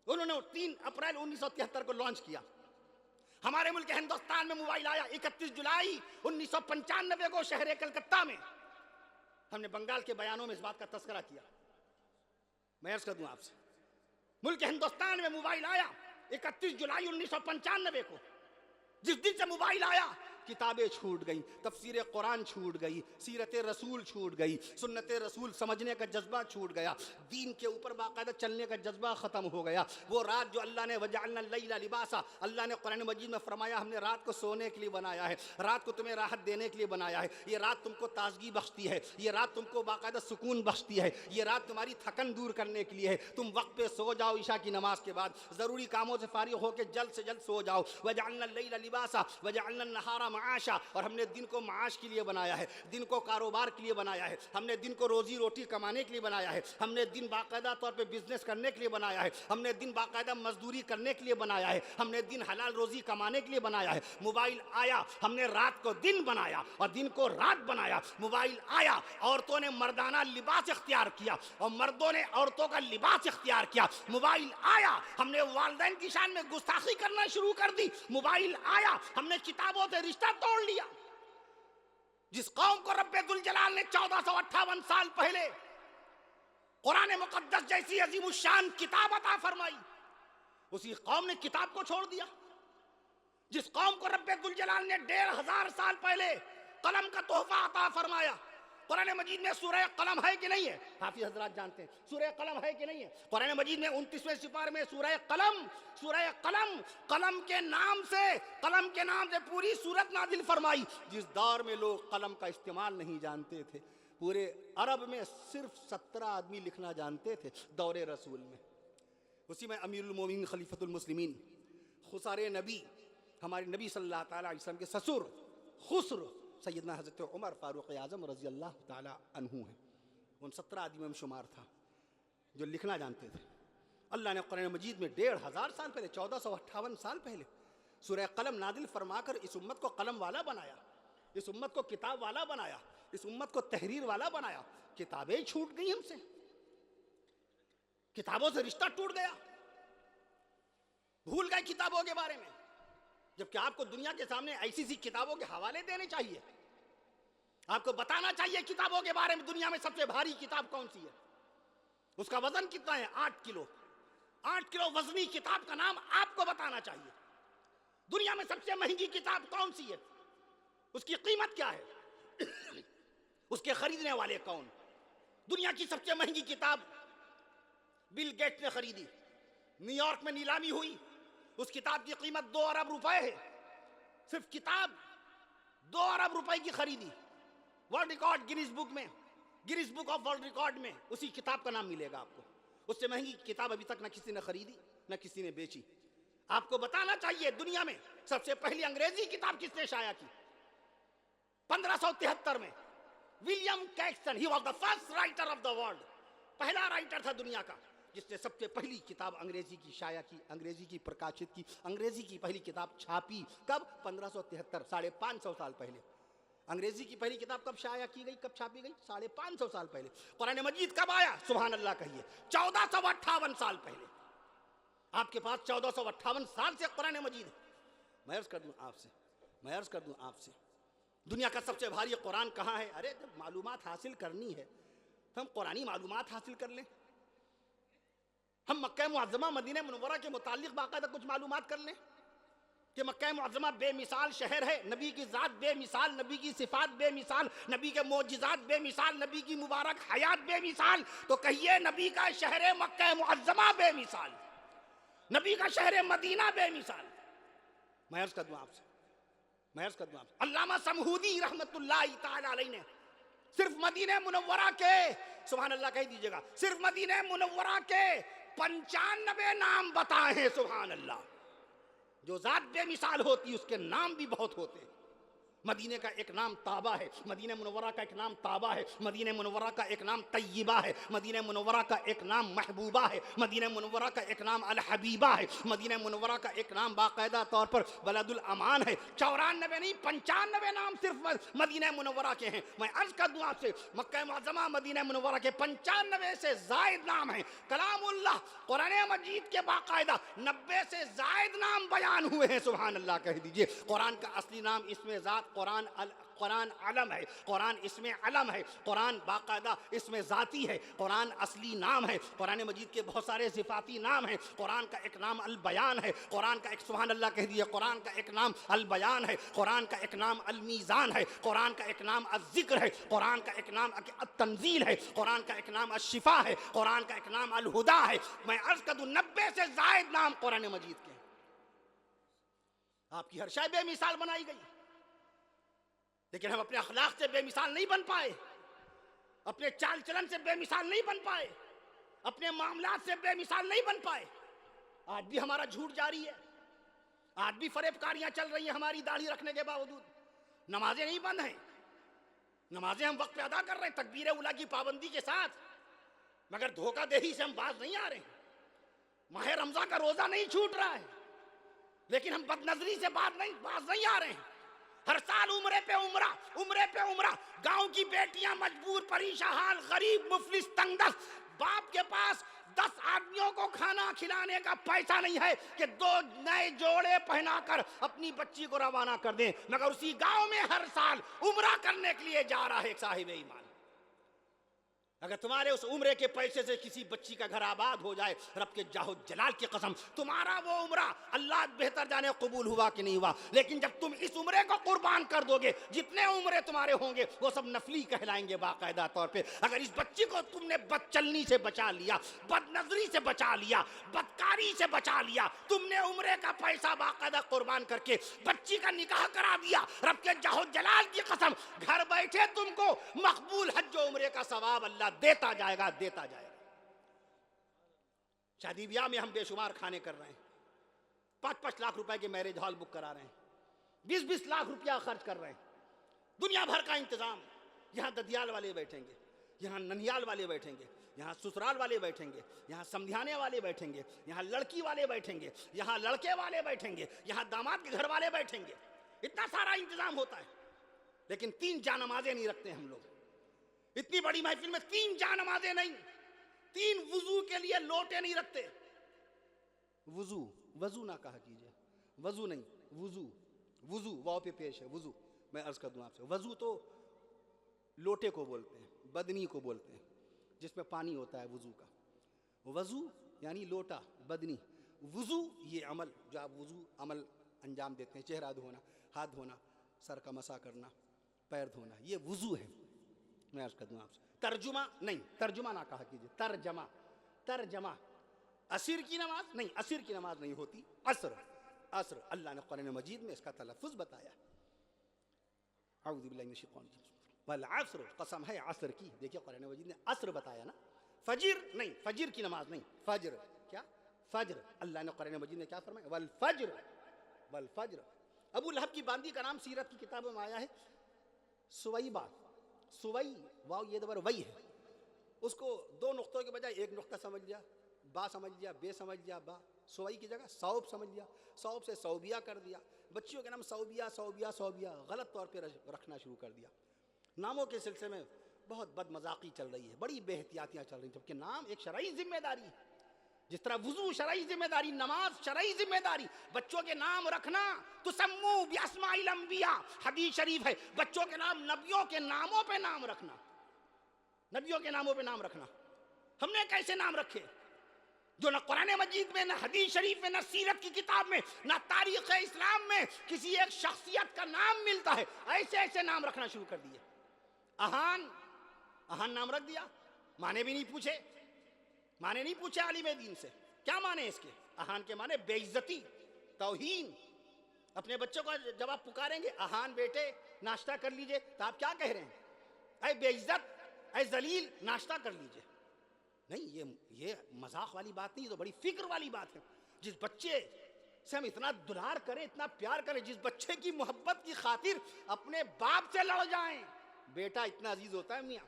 انہوں نے 3 اپریل 1973 کو لانچ کیا. ہمارے ملک ہندوستان میں موبائل آیا 31 جولائی 1995 کو شہر کلکتہ میں. ہم نے بنگال کے بیانوں میں اس بات کا تذکرہ کیا. میں عرض کر دوں آپ سے، ملک ہندوستان میں موبائل آیا 31 جولائی 1995 کو. جس دن سے موبائل آیا کتابیں چھوٹ گئی، تفسیر قرآن چھوٹ گئی، سیرت رسول چھوٹ گئی، سنت رسول سمجھنے کا جذبہ چھوٹ گیا، دین کے اوپر باقاعدہ چلنے کا جذبہ ختم ہو گیا. وہ رات جو اللہ نے وجعلنا اللیل لباسا، اللہ نے قرآن مجید میں فرمایا ہم نے رات کو سونے کے لیے بنایا ہے، رات کو تمہیں راحت دینے کے لیے بنایا ہے. یہ رات تم کو تازگی بخشتی ہے، یہ رات تم کو باقاعدہ سکون بخشتی ہے، یہ رات تمہاری تھکن دور کرنے کے لیے ہے. تم وقت پہ سو جاؤ، عشاء کی نماز کے بعد ضروری کاموں سے فارغ ہو کے جلد سے جلد سو جاؤ. وجعلنا اللیل لباسا وجعلنا النہار معاشا، اور ہم نے دن کو معاش کے لیے بنایا ہے، دن کو کاروبار کے لیے بنایا ہے، ہم نے دن کو روزی روٹی کمانے کے لیے بنایا ہے، ہم نے دن باقاعدہ طور پہ بزنس کرنے کے لیے بنایا ہے، ہم نے دن باقاعدہ مزدوری کرنے کے لیے بنایا ہے، ہم نے دن حلال روزی کمانے کے لیے بنایا ہے. موبائل آیا، ہم نے رات کو دن بنایا اور دن کو رات بنایا. موبائل آیا، عورتوں نے مردانہ لباس اختیار کیا اور مردوں نے عورتوں کا لباس اختیار کیا. موبائل آیا، ہم نے والدین کی شان میں گستاخی کرنا شروع کر دی. موبائل آیا، ہم نے کتابوں سے رشتہ توڑ لیا. جس قوم کو رب ذوالجلال نے 1458 سال پہلے قرآن مقدس جیسی عظیم الشان کتاب عطا فرمائی، اسی قوم نے کتاب کو چھوڑ دیا. جس قوم کو رب ذوالجلال نے 1500 سال پہلے قلم کا تحفہ عطا فرمایا، قرآن مجید میں سورہ قلم ہے کہ نہیں ہے؟ حافظ حضرات جانتے ہیں سورہ قلم ہے کہ نہیں ہے؟ قرآن مجید میں 29ویں سپارے میں سورہ قلم قلم کے نام سے پوری سورت نازل فرمائی. جس دور میں لوگ قلم کا استعمال نہیں جانتے تھے، پورے عرب میں صرف 17 آدمی لکھنا جانتے تھے دور رسول میں. اسی میں امیر المومنین خلیفۃ المسلمین خسار نبی، ہمارے نبی صلی اللہ تعالیٰ علیہ وسلم کے سسر خسر سیدنا حضرت عمر فاروق اعظم رضی اللہ تعالیٰ عنہ ہیں. ان 17 آدمیوں میں شمار تھا جو لکھنا جانتے تھے. اللہ نے قرآن مجید میں 1500 سال پہلے، 1458 سال پہلے سورہ قلم نازل فرما کر اس امت کو قلم والا بنایا، اس امت کو کتاب والا بنایا، اس امت کو تحریر والا بنایا. کتابیں چھوٹ گئی ہم سے، کتابوں سے رشتہ ٹوٹ گیا، بھول گئے کتابوں کے بارے میں، جبکہ آپ کو دنیا کے سامنے ایسی سی کتابوں کے حوالے دینے چاہیے. آپ کو بتانا چاہیے کتابوں کے بارے میں دنیا میں سب سے بھاری کتاب کون سی ہے، اس کا وزن کتنا ہے. 8 کلو. 8 کلو وزنی کتاب کا نام آپ کو بتانا چاہیے. دنیا میں سب سے مہنگی کتاب کون سی ہے، اس کی قیمت کیا ہے، اس کے خریدنے والے کون. دنیا کی سب سے مہنگی کتاب بل گیٹس نے خریدی، نیو یارک میں نیلامی ہوئی، اس کتاب کی قیمت 2 ارب روپے ہے. صرف کتاب 2 ارب روپے کی خریدی. World record Guinness book of world record میں اسی کتاب کا نام ملے گا آپ کو. اس سے مہنگی کتاب ابھی تک نہ کسی نے خریدی نہ کسی نے بیچی. آپ کو بتانا چاہیے دنیا میں سب سے پہلی انگریزی کتاب کس نے شائع کی؟ 1573 میں William Caxton. He was the first writer of the world. پہلا رائٹر تھا دنیا کا جس نے سب سے پہلی کتاب انگریزی کی شائع کی، انگریزی کی پرکاشت کی، انگریزی کی پہلی کتاب چھاپی. کب؟ 1573، 550 سال پہلے. انگریزی کی پہلی کتاب کب شائع کی گئی، کب چھاپی گئی؟ 550 سال پہلے. قرآن مجید کب آیا؟ سبحان اللہ کہیے. 1458 سال پہلے. آپ کے پاس 1458 سال سے قرآن مجید ہے. میں عرض کر دوں آپ سے دنیا کا سب سے بھاری قرآن کہاں ہے؟ ارے جب معلومات حاصل کرنی ہے تو ہم قرآنی معلومات حاصل کر لیں. ہم مکہ معظمہ مدینہ منورہ کے متعلق باقاعدہ کچھ معلومات کر لیں کہ مکہ معظمہ بے مثال شہر ہے، نبی کی ذات بے مثال، نبی کی صفات بے مثال، نبی کے معجزات بے مثال، نبی کی مبارک حیات بے مثال. تو کہیے نبی کا شہر مکہ معظمہ بے مثال، نبی کا شہر مدینہ بے مثال. میں عرض کر دوں آپ سے علامہ سمہودی رحمت اللہ تعالی علیہ نے صرف مدینہ منورہ کے، سبحان اللہ کہہ دیجئے گا، صرف مدینہ منورہ کے 95 نام بتائے ہیں. سبحان اللہ. جو ذات بے مثال ہوتی اس کے نام بھی بہت ہوتے ہیں. مدینہ کا ایک نام طابہ ہے، مدینہ منورہ کا ایک نام طابہ ہے، مدینہ منورہ کا ایک نام طیبہ ہے، مدینہ منورہ کا ایک نام محبوبہ ہے، مدینہ منورہ کا ایک نام الحبیبہ ہے، مدینہ منورہ کا ایک نام باقاعدہ طور پر بلد الامان ہے. 94 نہیں 95 نام صرف مدینہ منورہ کے ہیں. میں عرض کر دوں آپ سے مکہ معظمہ مدینہ منورہ کے 95 سے زائد نام ہیں. کلام اللہ قرآن مجید کے باقاعدہ 90 سے زائد نام بیان ہوئے ہیں. سبحان اللہ کہہ دیجئے. قرآن کا اصلی نام اسم ذات قرآن علم ہے، قرآن اسم علم ہے، قرآن باقاعدہ اسم ذاتی ہے، قرآن اصلی نام ہے. قرآن مجید کے بہت سارے صفاتی نام ہیں. قرآن کا ایک نام البیان ہے، قرآن کا ایک، سبحان اللہ کہہ دیجئے، قرآن کا ایک نام البیان ہے، قرآن کا ایک نام المیزان ہے، قرآن کا ایک نام الذکر ہے، قرآن کا ایک نام التنزیل ہے، قرآن کا ایک نام الشفا ہے، قرآن کا ایک نام الہدا ہے. میں عرض کر دوں 90 سے زائد نام قرآن مجید کے. آپ کی ہر شے بے مثال بنائی گئی، لیکن ہم اپنے اخلاق سے بے مثال نہیں بن پائے، اپنے چال چلن سے بے مثال نہیں بن پائے، اپنے معاملات سے بے مثال نہیں بن پائے. آج بھی ہمارا جھوٹ جاری ہے، آج بھی فریب کاریاں چل رہی ہیں ہماری داڑھی رکھنے کے باوجود. نمازیں نہیں بند ہیں، نمازیں ہم وقت پہ ادا کر رہے ہیں تکبیر اولیٰ کی پابندی کے ساتھ، مگر دھوکہ دہی سے ہم باز نہیں آ رہے ہیں. ماہ رمضان کا روزہ نہیں چھوٹ رہا ہے، لیکن ہم بد نظری سے باز نہیں آ رہے ہیں. ہر سال عمرے پہ عمرہ، گاؤں کی بیٹیاں مجبور، پریشان حال، غریب، مفلس، تنگ دست، باپ کے پاس 10 آدمیوں کو کھانا کھلانے کا پیسہ نہیں ہے کہ 2 نئے جوڑے پہنا کر اپنی بچی کو روانہ کر دیں، مگر اسی گاؤں میں ہر سال عمرہ کرنے کے لیے جا رہا ہے ایک صاحب ایمان. اگر تمہارے اس عمرے کے پیسے سے کسی بچی کا گھر آباد ہو جائے، رب کے جاہ جلال کی قسم تمہارا وہ عمرہ اللہ بہتر جانے قبول ہوا کہ نہیں ہوا، لیکن جب تم اس عمرے کو قربان کر دو گے، جتنے عمرے تمہارے ہوں گے وہ سب نفلی کہلائیں گے باقاعدہ طور پہ۔ اگر اس بچی کو تم نے بد چلنی سے بچا لیا، بد نظری سے بچا لیا، بدکاری سے بچا لیا، تم نے عمرے کا پیسہ باقاعدہ قربان کر کے بچی کا نکاح کرا دیا، رب کے جاہ جلال کی قسم گھر بیٹھے تم کو مقبول حج و عمرے کا ثواب اللہ دیتا جائے گا، دیتا جائے گا۔ شادی بیاہ میں ہم بے شمار کھانے کر رہے ہیں، 5-5 لاکھ روپے کے میرج ہال بک کرا رہے ہیں، 20-20 لاکھ روپیہ خرچ کر رہے ہیں، دنیا بھر کا انتظام۔ یہاں ددیال والے بیٹھیں گے، یہاں ننیال والے بیٹھیں گے، یہاں سسرال والے بیٹھیں گے، یہاں سمدھانے والے بیٹھیں گے، یہاں لڑکی والے بیٹھیں گے، یہاں لڑکے والے بیٹھیں گے، یہاں داماد کے گھر والے بیٹھیں گے، اتنا سارا انتظام ہوتا ہے، لیکن 3 جانمازیں نہیں رکھتے ہم لوگ۔ اتنی بڑی محفل میں 3 جانمازیں نہیں، 3 وضو کے لیے لوٹے نہیں رکھتے۔ وضو نہ کہا کیجئے، وضو نہیں، وضو واو پہ پیش ہے، وضو۔ میں عرض کر دوں آپ سے، وضو تو لوٹے کو بولتے ہیں، بدنی کو بولتے ہیں، جس میں پانی ہوتا ہے وضو کا۔ وضو یعنی لوٹا، بدنی۔ وضو یہ عمل جو آپ وضو عمل انجام دیتے ہیں، چہرہ دھونا، ہاتھ دھونا، سر کا مسح کرنا، پیر دھونا، یہ وضو ہے۔ میں عرض کر دوں آپ سے، ترجمہ نہیں، ترجمہ نہ کہا کیجئے، ترجمہ۔ عصر کی نماز نہیں، عصر کی نماز نہیں ہوتی، عصر۔ اللہ نے قرآن مجید میں اس کا تلفظ بتایا، اعوذ باللہ من الشیطان الرجیم، والعصر، قسم ہے عصر کی۔ دیکھیے قرآن مجید نے عصر بتایا نا، فجر نہیں، فجر کی نماز نہیں، فجر کیا؟ فجر۔ اللہ نے قرآن مجید نے کیا فرمایا؟ والفجر۔ ابو لہب کی باندی کا نام سیرت کی کتابوں میں آیا ہے سویبہ، سوئی، واو یہ دبر وئی ہے، اس کو 2 نقطوں کے بجائے 1 نقطہ سمجھ لیا، با سمجھ لیا، بے سمجھ لیا، با، سوئی کی جگہ صوب سمجھ لیا، صوب سے صوبیہ کر دیا۔ بچیوں کے نام صوبیہ غلط طور پہ رکھنا شروع کر دیا۔ ناموں کے سلسلے میں بہت بد مذاقی چل رہی ہے، بڑی بے احتیاطیاں چل رہی ہیں، جبکہ نام ایک شرعی ذمہ داری ہے۔ جس طرح وضو شرعی ذمہ داری، نماز شرعی ذمہ داری، بچوں کے نام رکھنا تسمو باسماء الانبیاء، حدیث شریف ہے، بچوں کے نام نبیوں کے ناموں پہ نام رکھنا، نبیوں کے ناموں پہ نام رکھنا۔ ہم نے کیسے نام رکھے جو نہ قرآن مجید میں، نہ حدیث شریف میں، نہ سیرت کی کتاب میں، نہ تاریخ اسلام میں کسی ایک شخصیت کا نام ملتا ہے، ایسے نام رکھنا شروع کر دیے۔ اہان نام رکھ دیا، معنی بھی نہیں پوچھے، معنی نہیں پوچھے عالم دین سے، کیا معنی اس کے؟ اہان کے معنی بے عزتی، توہین۔ اپنے بچوں کو جب آپ پکاریں گے اہان بیٹے ناشتہ کر لیجئے، تو آپ کیا کہہ رہے ہیں؟ اے بے عزت، اے ذلیل، ناشتہ کر لیجئے۔ نہیں، یہ مذاق والی بات نہیں، یہ تو بڑی فکر والی بات ہے۔ جس بچے سے ہم اتنا دلار کریں، اتنا پیار کریں، جس بچے کی محبت کی خاطر اپنے باپ سے لڑ جائیں، بیٹا اتنا عزیز ہوتا ہے میاں۔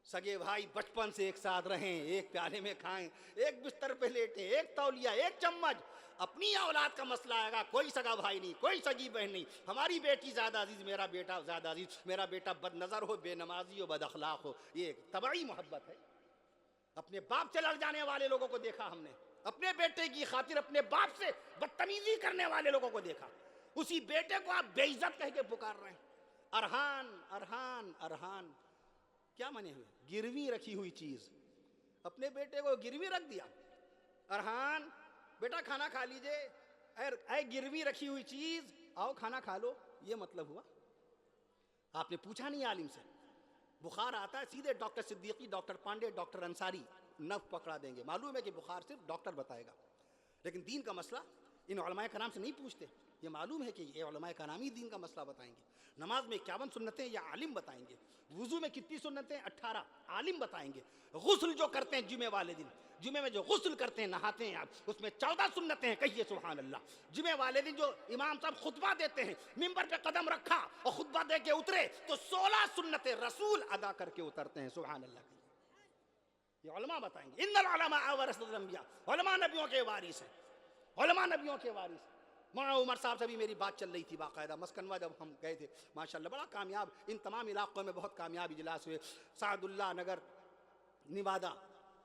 سگے بھائی بچپن سے ایک ساتھ رہیں، ایک پیالے میں کھائیں، ایک بستر پہ لیٹیں، ایک تولیہ، ایک چمچ۔ اپنی اولاد کا مسئلہ آئے گا، کوئی سگا بھائی نہیں، کوئی سگی بہن نہیں، ہماری بیٹی زیادہ عزیز، میرا بیٹا زیادہ عزیز، میرا بیٹا بد نظر ہو، بے نمازی ہو، بد اخلاق ہو، یہ ایک طبعی محبت ہے۔ اپنے باپ سے لڑ جانے والے لوگوں کو دیکھا ہم نے، اپنے بیٹے کی خاطر اپنے باپ سے بدتمیزی کرنے والے لوگوں کو دیکھا، اسی بیٹے کو آپ بے عزت کہہ کے پکار رہے ہیں۔ ارحان کیا معنی ہوئے؟ گروی رکھی ہوئی چیز، اپنے بیٹے کو گروی رکھ دیا۔ ارحان بیٹا کھانا کھا لیجئے، اے گروی رکھی ہوئی چیز آؤ کھانا کھا لو، یہ مطلب ہوا؟ آپ نے پوچھا نہیں عالم سے، بخار آتا ہے سیدھے doctor Siddiqui, doctor Pandey, doctor Ansari نف پکڑا دیں گے، معلوم ہے کہ بخار صرف ڈاکٹر بتائے گا، لیکن دین کا مسئلہ ان علماء کرام سے نہیں پوچھتے، یہ معلوم ہے کہ یہ علماء کرام ہی دین کا مسئلہ بتائیں گے۔ نماز میں 51 سنتیں یا عالم بتائیں گے، وضو میں کتنی سنتیں؟ 18 عالم بتائیں گے، غسل جو کرتے ہیں جمعے والے دن، جمعے میں جو غسل کرتے ہیں، نہاتے ہیں آپ، اس میں 14 سنتیں ہیں، کہیے سبحان اللہ۔ جمعے والے دن جو امام صاحب خطبہ دیتے ہیں، ممبر پہ قدم رکھا اور خطبہ دے کے اترے تو 16 سنتیں رسول ادا کر کے اترتے ہیں، سبحان اللہ۔ یہ علماء بتائیں گے، ان العلماء ورثۃ الانبیاء، علماء نبیوں کے وارث ہیں، علماء نبیوں کے وارث۔ مولانا عمر صاحب سے بھی میری بات چل رہی تھی باقاعدہ، مسکنوا جب ہم گئے تھے، ماشاءاللہ بڑا کامیاب، ان تمام علاقوں میں بہت کامیاب اجلاس ہوئے۔ سعد اللہ نگر نوادہ،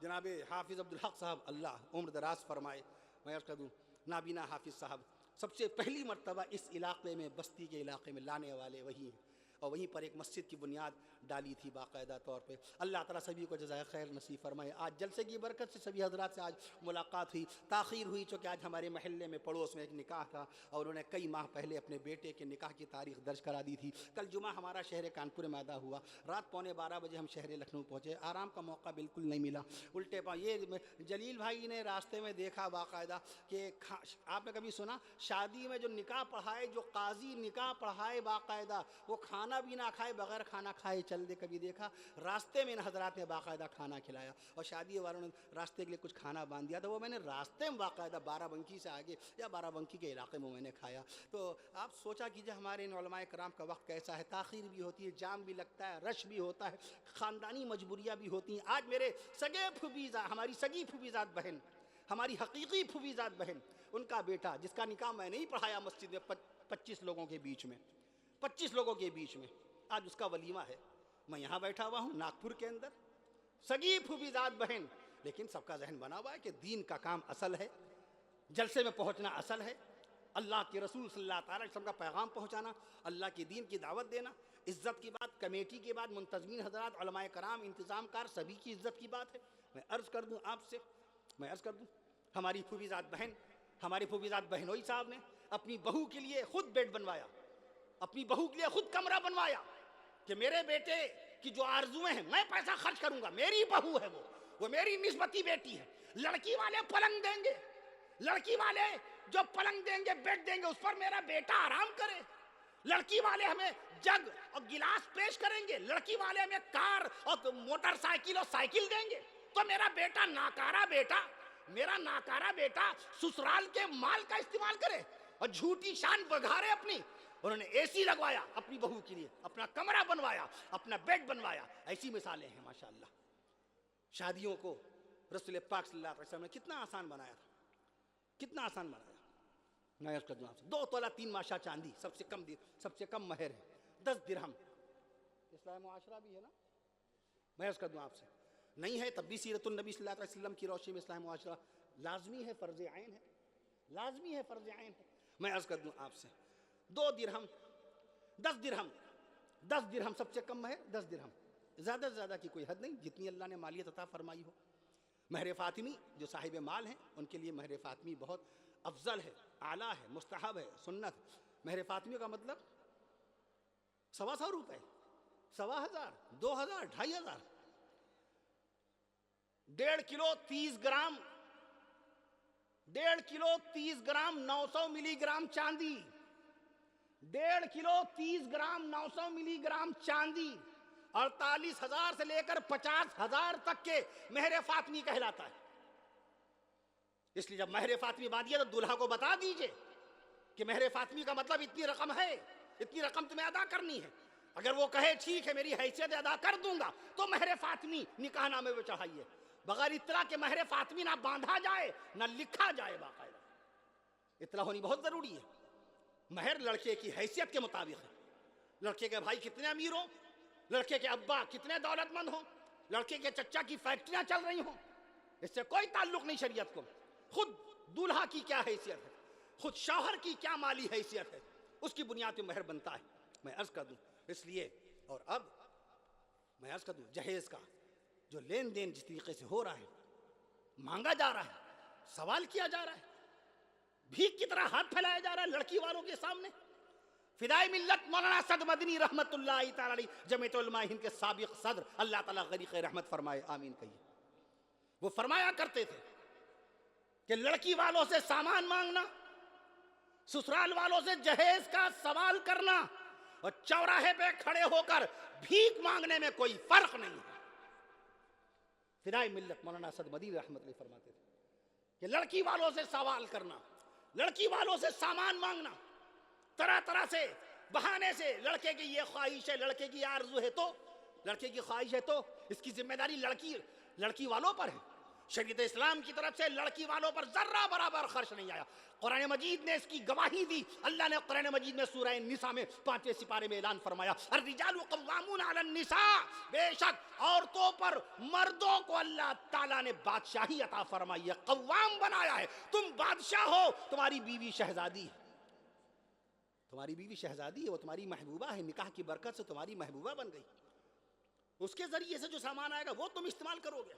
جناب حافظ عبدالحق صاحب اللہ عمر دراز فرمائے، میں عرض کر دوں نابینا حافظ صاحب سب سے پہلی مرتبہ اس علاقے میں، بستی کے علاقے میں لانے والے وہی ہیں۔ اور وہیں پر ایک مسجد کی بنیاد ڈالی تھی باقاعدہ طور پہ۔ اللہ تعالیٰ سبھی کو جزائے خیر نصیب فرمائے۔ آج جلسے کی برکت سے سبھی حضرات سے آج ملاقات ہوئی، تاخیر ہوئی چونکہ آج ہمارے محلے میں پڑوس میں ایک نکاح تھا اور انہوں نے کئی ماہ پہلے اپنے بیٹے کے نکاح کی تاریخ درج کرا دی تھی۔ کل جمعہ ہمارا شہر کانپور میں ادا ہوا، رات 11:15 بجے ہم شہر لکھنؤ پہنچے، آرام کا موقع بالکل نہیں ملا، الٹے پاؤں۔ یہ جلیل بھائی نے راستے میں دیکھا باقاعدہ کہ آپ نے کبھی سنا شادی میں جو نکاح پڑھائے، جو قاضی نکاح پڑھائے باقاعدہ وہ کھانا بھی نہ کھائے، بغیر کھانا کھائے چل دے؟ کبھی دیکھا؟ راستے میں ان حضرات نے باقاعدہ کھانا کھلایا اور شادی والوں نے راستے کے لیے کچھ کھانا باندھ دیا، تو وہ میں نے راستے میں باقاعدہ بارہ بنکی سے آگے یا بارہ بنکی کے علاقے میں نے کھایا۔ تو آپ سوچا کیجیے ہمارے ان علماء کرام کا وقت کیسا ہے، تاخیر بھی ہوتی ہے، جام بھی لگتا ہے، رش بھی ہوتا ہے، خاندانی مجبوریاں بھی ہوتی ہیں۔ آج میرے سگے پھوپھیزاد، ہماری سگی پھوپھیزاد بہن، ہماری حقیقی پھوپھیزاد بہن، ان کا بیٹا جس کا نکاح میں نہیں پڑھایا مسجد میں 25 لوگوں کے بیچ میں، 25 لوگوں کے بیچ میں، آج اس کا ولیمہ ہے۔ میں یہاں بیٹھا ہوا ہوں ناگپور کے اندر، سگی پھوپھیزاد بہن، لیکن سب کا ذہن بنا ہوا ہے کہ دین کا کام اصل ہے، جلسے میں پہنچنا اصل ہے، اللہ کے رسول صلی اللہ تعالی علیہ وسلم کا پیغام پہنچانا، اللہ کی دین کی دعوت دینا، عزت کی بات کمیٹی کے بعد منتظمین حضرات، علماء کرام، انتظام کار، سبھی کی عزت کی بات ہے۔ میں عرض کر دوں آپ سے، ہماری پھوپھیزاد بہن، ہمارے پھوپھیزاد بہنوئی صاحب نے اپنی بہو کے لیے خود بیڈ بنوایا، اپنی بہو کے لیے خود کمرہ بنوایا کہ میرے بیٹے کی جو آرزویں ہیں میں پیسہ خرچ کروں گا، میری بہو ہے وہ میری نسبتی بیٹی ہے۔ لڑکی والے پلنگ دیں گے، لڑکی والے جو پلنگ دیں گے، بیڈ دیں گے، اس پر میرا بیٹا آرام کرے۔ لڑکی والے ہمیں جگ اور گلاس پیش کریں گے، لڑکی والے ہمیں کار اور موٹر سائیکل اور سائیکل دیں گے، تو میرا بیٹا ناکارہ بیٹا، میرا ناکارہ بیٹا سسرال کے مال کا استعمال کرے اور جھوٹی شان بگھارے اپنی۔ انہوں نے اے سی لگوایا اپنی بہو کے لیے، اپنا کمرہ بنوایا، اپنا بیڈ بنوایا۔ ایسی مثالیں ہیں ماشاءاللہ۔ شادیوں کو رسول پاک صلی اللہ علیہ وسلم نے کتنا آسان بنایا تھا، کتنا آسان بنایا۔ میں عرض کر دوں آپ سے 2 تولہ 3 ماشا چاندی سب سے کم مہر ہے، 10 درہم۔ اسلام معاشرہ بھی ہے نا، میں عرض کر دوں آپ سے، نہیں ہے تب بھی سیرت النبی صلی اللہ علیہ وسلم کی روشنی میں اسلام معاشرہ لازمی ہے، فرض عین ہے، لازمی ہے، فرض عین ہے۔ میں عرض کر دوں آپ سے 2 درہم، 10 درہم، 10 درہم سب سے کم مہر، 10 درہم، زیادہ سے زیادہ کی کوئی حد نہیں، جتنی اللہ نے مالیت عطا فرمائی ہو۔ مہر فاطمی جو صاحب مال ہیں ان کے لیے مہر فاطمی بہت افضل ہے، اعلیٰ ہے، مستحب ہے، سنت۔ مہر فاطمی کا مطلب 125 روپے، 1500، 2000، 2500، 1.5 کلو 30 گرام، 1.5 کلو 30 گرام 900 ملی گرام چاندی، 1.5 کلو 30 گرام 900 ملی گرام چاندی 48,000 سے لے کر 50,000 تک کے مہر فاطمی کہلاتا ہے۔ اس لیے جب مہر فاطمی باندھیے تو دلہا کو بتا دیجئے کہ مہر فاطمی کا مطلب اتنی رقم ہے، اتنی رقم تمہیں ادا کرنی ہے۔ اگر وہ کہے ٹھیک ہے میری حیثیت ادا کر دوں گا تو مہر فاطمی نکاح نامے میں چڑھائیے، بغیر اطلاع کے مہر فاطمی نہ باندھا جائے نہ لکھا جائے باقاعدہ۔ اطلاع ہونی بہت ضروری ہے۔ مہر لڑکے کی حیثیت کے مطابق ہے، لڑکے کے بھائی کتنے امیر ہوں، لڑکے کے ابا کتنے دولت مند ہوں، لڑکے کے چچا کی فیکٹریاں چل رہی ہوں، اس سے کوئی تعلق نہیں شریعت کو۔ خود دولہا کی کیا حیثیت ہے، خود شوہر کی کیا مالی حیثیت ہے، اس کی بنیاد پہ مہر بنتا ہے۔ میں عرض کر دوں اس لیے، اور اب میں عرض کر دوں جہیز کا جو لین دین جس طریقے سے ہو رہا ہے، مانگا جا رہا ہے، سوال کیا جا رہا ہے، بھیک کی طرح ہاتھ پھیلایا جا رہا ہے لڑکی والوں کے سامنے۔ فدائی ملت مولانا اسد مدنی رحمت اللہ تعالی علیہ جمعیت علماء ہند کے سابق صدر، اللہ تعالیٰ غریق رحمت فرمائے، آمین کہیے۔ وہ فرمایا کرتے تھے کہ لڑکی والوں سے سامان مانگنا، سسرال والوں سے جہیز کا سوال کرنا اور چوراہے پہ کھڑے ہو کر بھیک مانگنے میں کوئی فرق نہیں ہے۔ فدائی ملت مولانا اسد مدنی رحمت اللہ فرماتے تھے کہ لڑکی والوں سے سوال کرنا، لڑکی والوں سے سامان مانگنا، طرح طرح سے بہانے سے، لڑکے کی یہ خواہش ہے، لڑکے کی آرزو ہے تو، لڑکے کی خواہش ہے تو اس کی ذمہ داری لڑکی والوں پر ہے۔ شریعت اسلام کی طرف سے لڑکی والوں پر ذرہ برابر خرچ نہیں آیا۔ قرآن مجید نے اس کی گواہی دی۔ اللہ نے قرآن مجید میں سورہ نساء میں 5ویں سپارے میں اعلان فرمایا، الرجال قوامون علی النساء، بے شک عورتوں پر مردوں کو اللہ تعالیٰ نے بادشاہی عطا فرمائی ہے، قوام بنایا ہے۔ تم بادشاہ ہو، تمہاری بیوی شہزادی ہے۔ تمہاری بیوی شہزادی ہے، وہ تمہاری محبوبہ ہے، نکاح کی برکت سے تمہاری محبوبہ بن گئی، اس کے ذریعے سے جو سامان آئے گا وہ تم استعمال کرو گے۔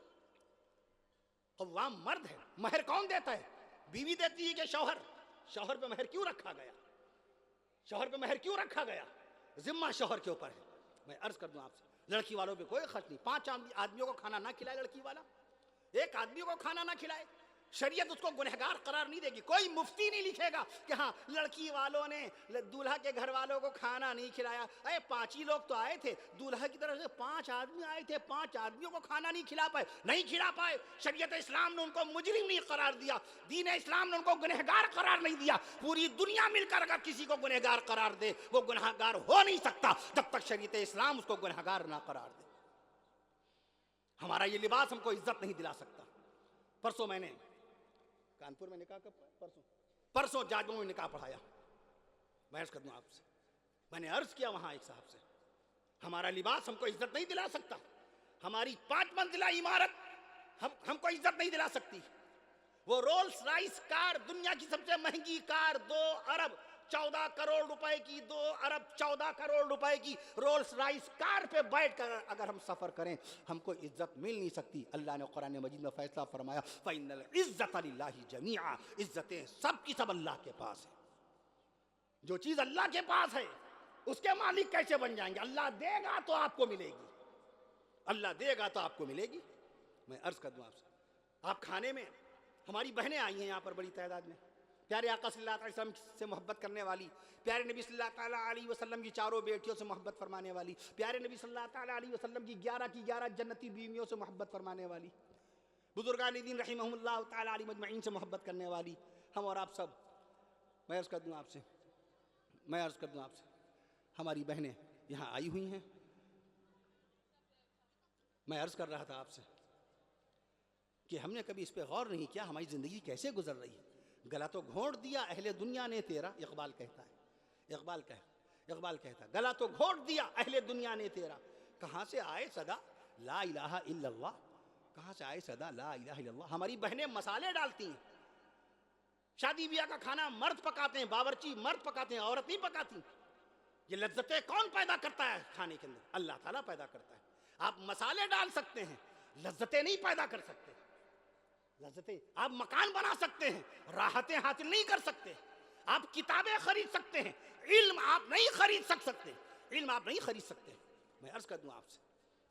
قوام مرد ہے، مہر کون دیتا ہے؟ بیوی دیتی ہے کہ شوہر؟ شوہر پہ مہر کیوں رکھا گیا؟ شوہر پہ مہر کیوں رکھا گیا؟ ذمہ شوہر کے اوپر ہے۔ میں عرض کر دوں آپ سے، لڑکی والوں پہ کوئی خرچ نہیں۔ 5 آدمیوں کو کھانا نہ کھلائے لڑکی والا، 1 آدمی کو کھانا نہ کھلائے، شریعت اس کو گنہگار قرار نہیں دے گی۔ کوئی مفتی نہیں لکھے گا کہ ہاں لڑکی والوں نے دولہا کے گھر والوں کو کھانا نہیں کھلایا۔ 5 ہی لوگ تو آئے تھے، دولہا کی طرف سے 5 آدمی آئے تھے، 5 آدمیوں کو کھانا نہیں کھلا پائے۔ شریعت اسلام نے ان کو مجرم نہیں قرار دیا، دین اسلام نے ان کو گنہگار قرار نہیں دیا۔ پوری دنیا مل کر اگر کسی کو گنہگار قرار دے، وہ گنہگار ہو نہیں سکتا جب تک شریعت اسلام اس کو گنہگار نہ قرار دے۔ ہمارا یہ لباس ہم کو عزت نہیں دلا سکتا۔ پرسوں میں نے کانپور میں نکاح پرسوں جاجوں میں نکاح پڑھایا۔ میں عرض کر دوں آپ سے، میں نے عرض کیا وہاں ایک صاحب سے، ہمارا لباس ہم کو عزت نہیں دلا سکتا، ہماری 5 منزلہ عمارت ہم کو عزت نہیں دلا سکتی۔ وہ رولز رائس کار، دنیا کی سب سے مہنگی کار، 2 ارب 14 کروڑ روپے کی، 2 ارب 14 کروڑ روپے کی رولز رائس کار پہ بیٹھ کر اگر ہم سفر کریں ہم کو عزت مل نہیں سکتی۔ اللہ نے قرآن مجید میں فیصلہ فرمایا فَإِنَّ الْعِزَّةَ لِلَّهِ جَمِيعًا، عزتیں سب کی سب اللہ کے پاس ہے۔ جو چیز اللہ کے پاس ہے اس کے مالک کیسے بن جائیں گے؟ اللہ دے گا تو آپ کو ملے گی، اللہ دے گا تو آپ کو ملے گی۔ میں عرض کر دوں آپ سے، آپ کھانے میں، ہماری بہنیں آئی ہیں یہاں پر بڑی تعداد میں، پیارے آقا صلی اللہ علیہ وسلم سے محبت کرنے والی، پیارے نبی صلی اللہ تعالیٰ علیہ وسلم کی 4 بیٹیوں سے محبت فرمانے والی، پیارے نبی صلی اللہ تعالیٰ علیہ وسلم کی 11 جنتی بیویوں سے محبت فرمانے والی، بزرگان دین رحمہم اللہ تعالیٰ علیہ مجمعین سے محبت کرنے والی ہم اور آپ سب۔ میں عرض کر دوں آپ سے، ہماری بہنیں یہاں آئی ہوئی ہیں۔ میں عرض کر رہا تھا آپ سے کہ ہم نے کبھی اس پہ غور نہیں کیا ہماری زندگی کیسے گزر رہی ہے۔ گلا تو گھونٹ دیا اہل دنیا نے تیرا، اقبال کہتا ہے، اقبال کہتا ہے گلا تو گھونٹ دیا اہل دنیا نے تیرا، کہاں سے آئے صدا لا الہ الا اللہ، کہاں سے آئے صدا لا الہ الا اللہ۔ ہماری بہنیں مسالے ڈالتی ہیں، شادی بیاہ کا کھانا مرد پکاتے ہیں، باورچی مرد پکاتے ہیں، عورت نہیں پکاتی۔ یہ لذتیں کون پیدا کرتا ہے کھانے کے اندر؟ اللہ تعالیٰ پیدا کرتا ہے۔ آپ مسالے ڈال سکتے ہیں، لذتیں نہیں پیدا کر سکتے۔ لذتیں آپ مکان بنا سکتے ہیں، راحتیں حاصل نہیں کر سکتے۔ آپ کتابیں خرید سکتے ہیں، علم آپ نہیں خرید سکتے۔ میں عرض کر دوں آپ سے،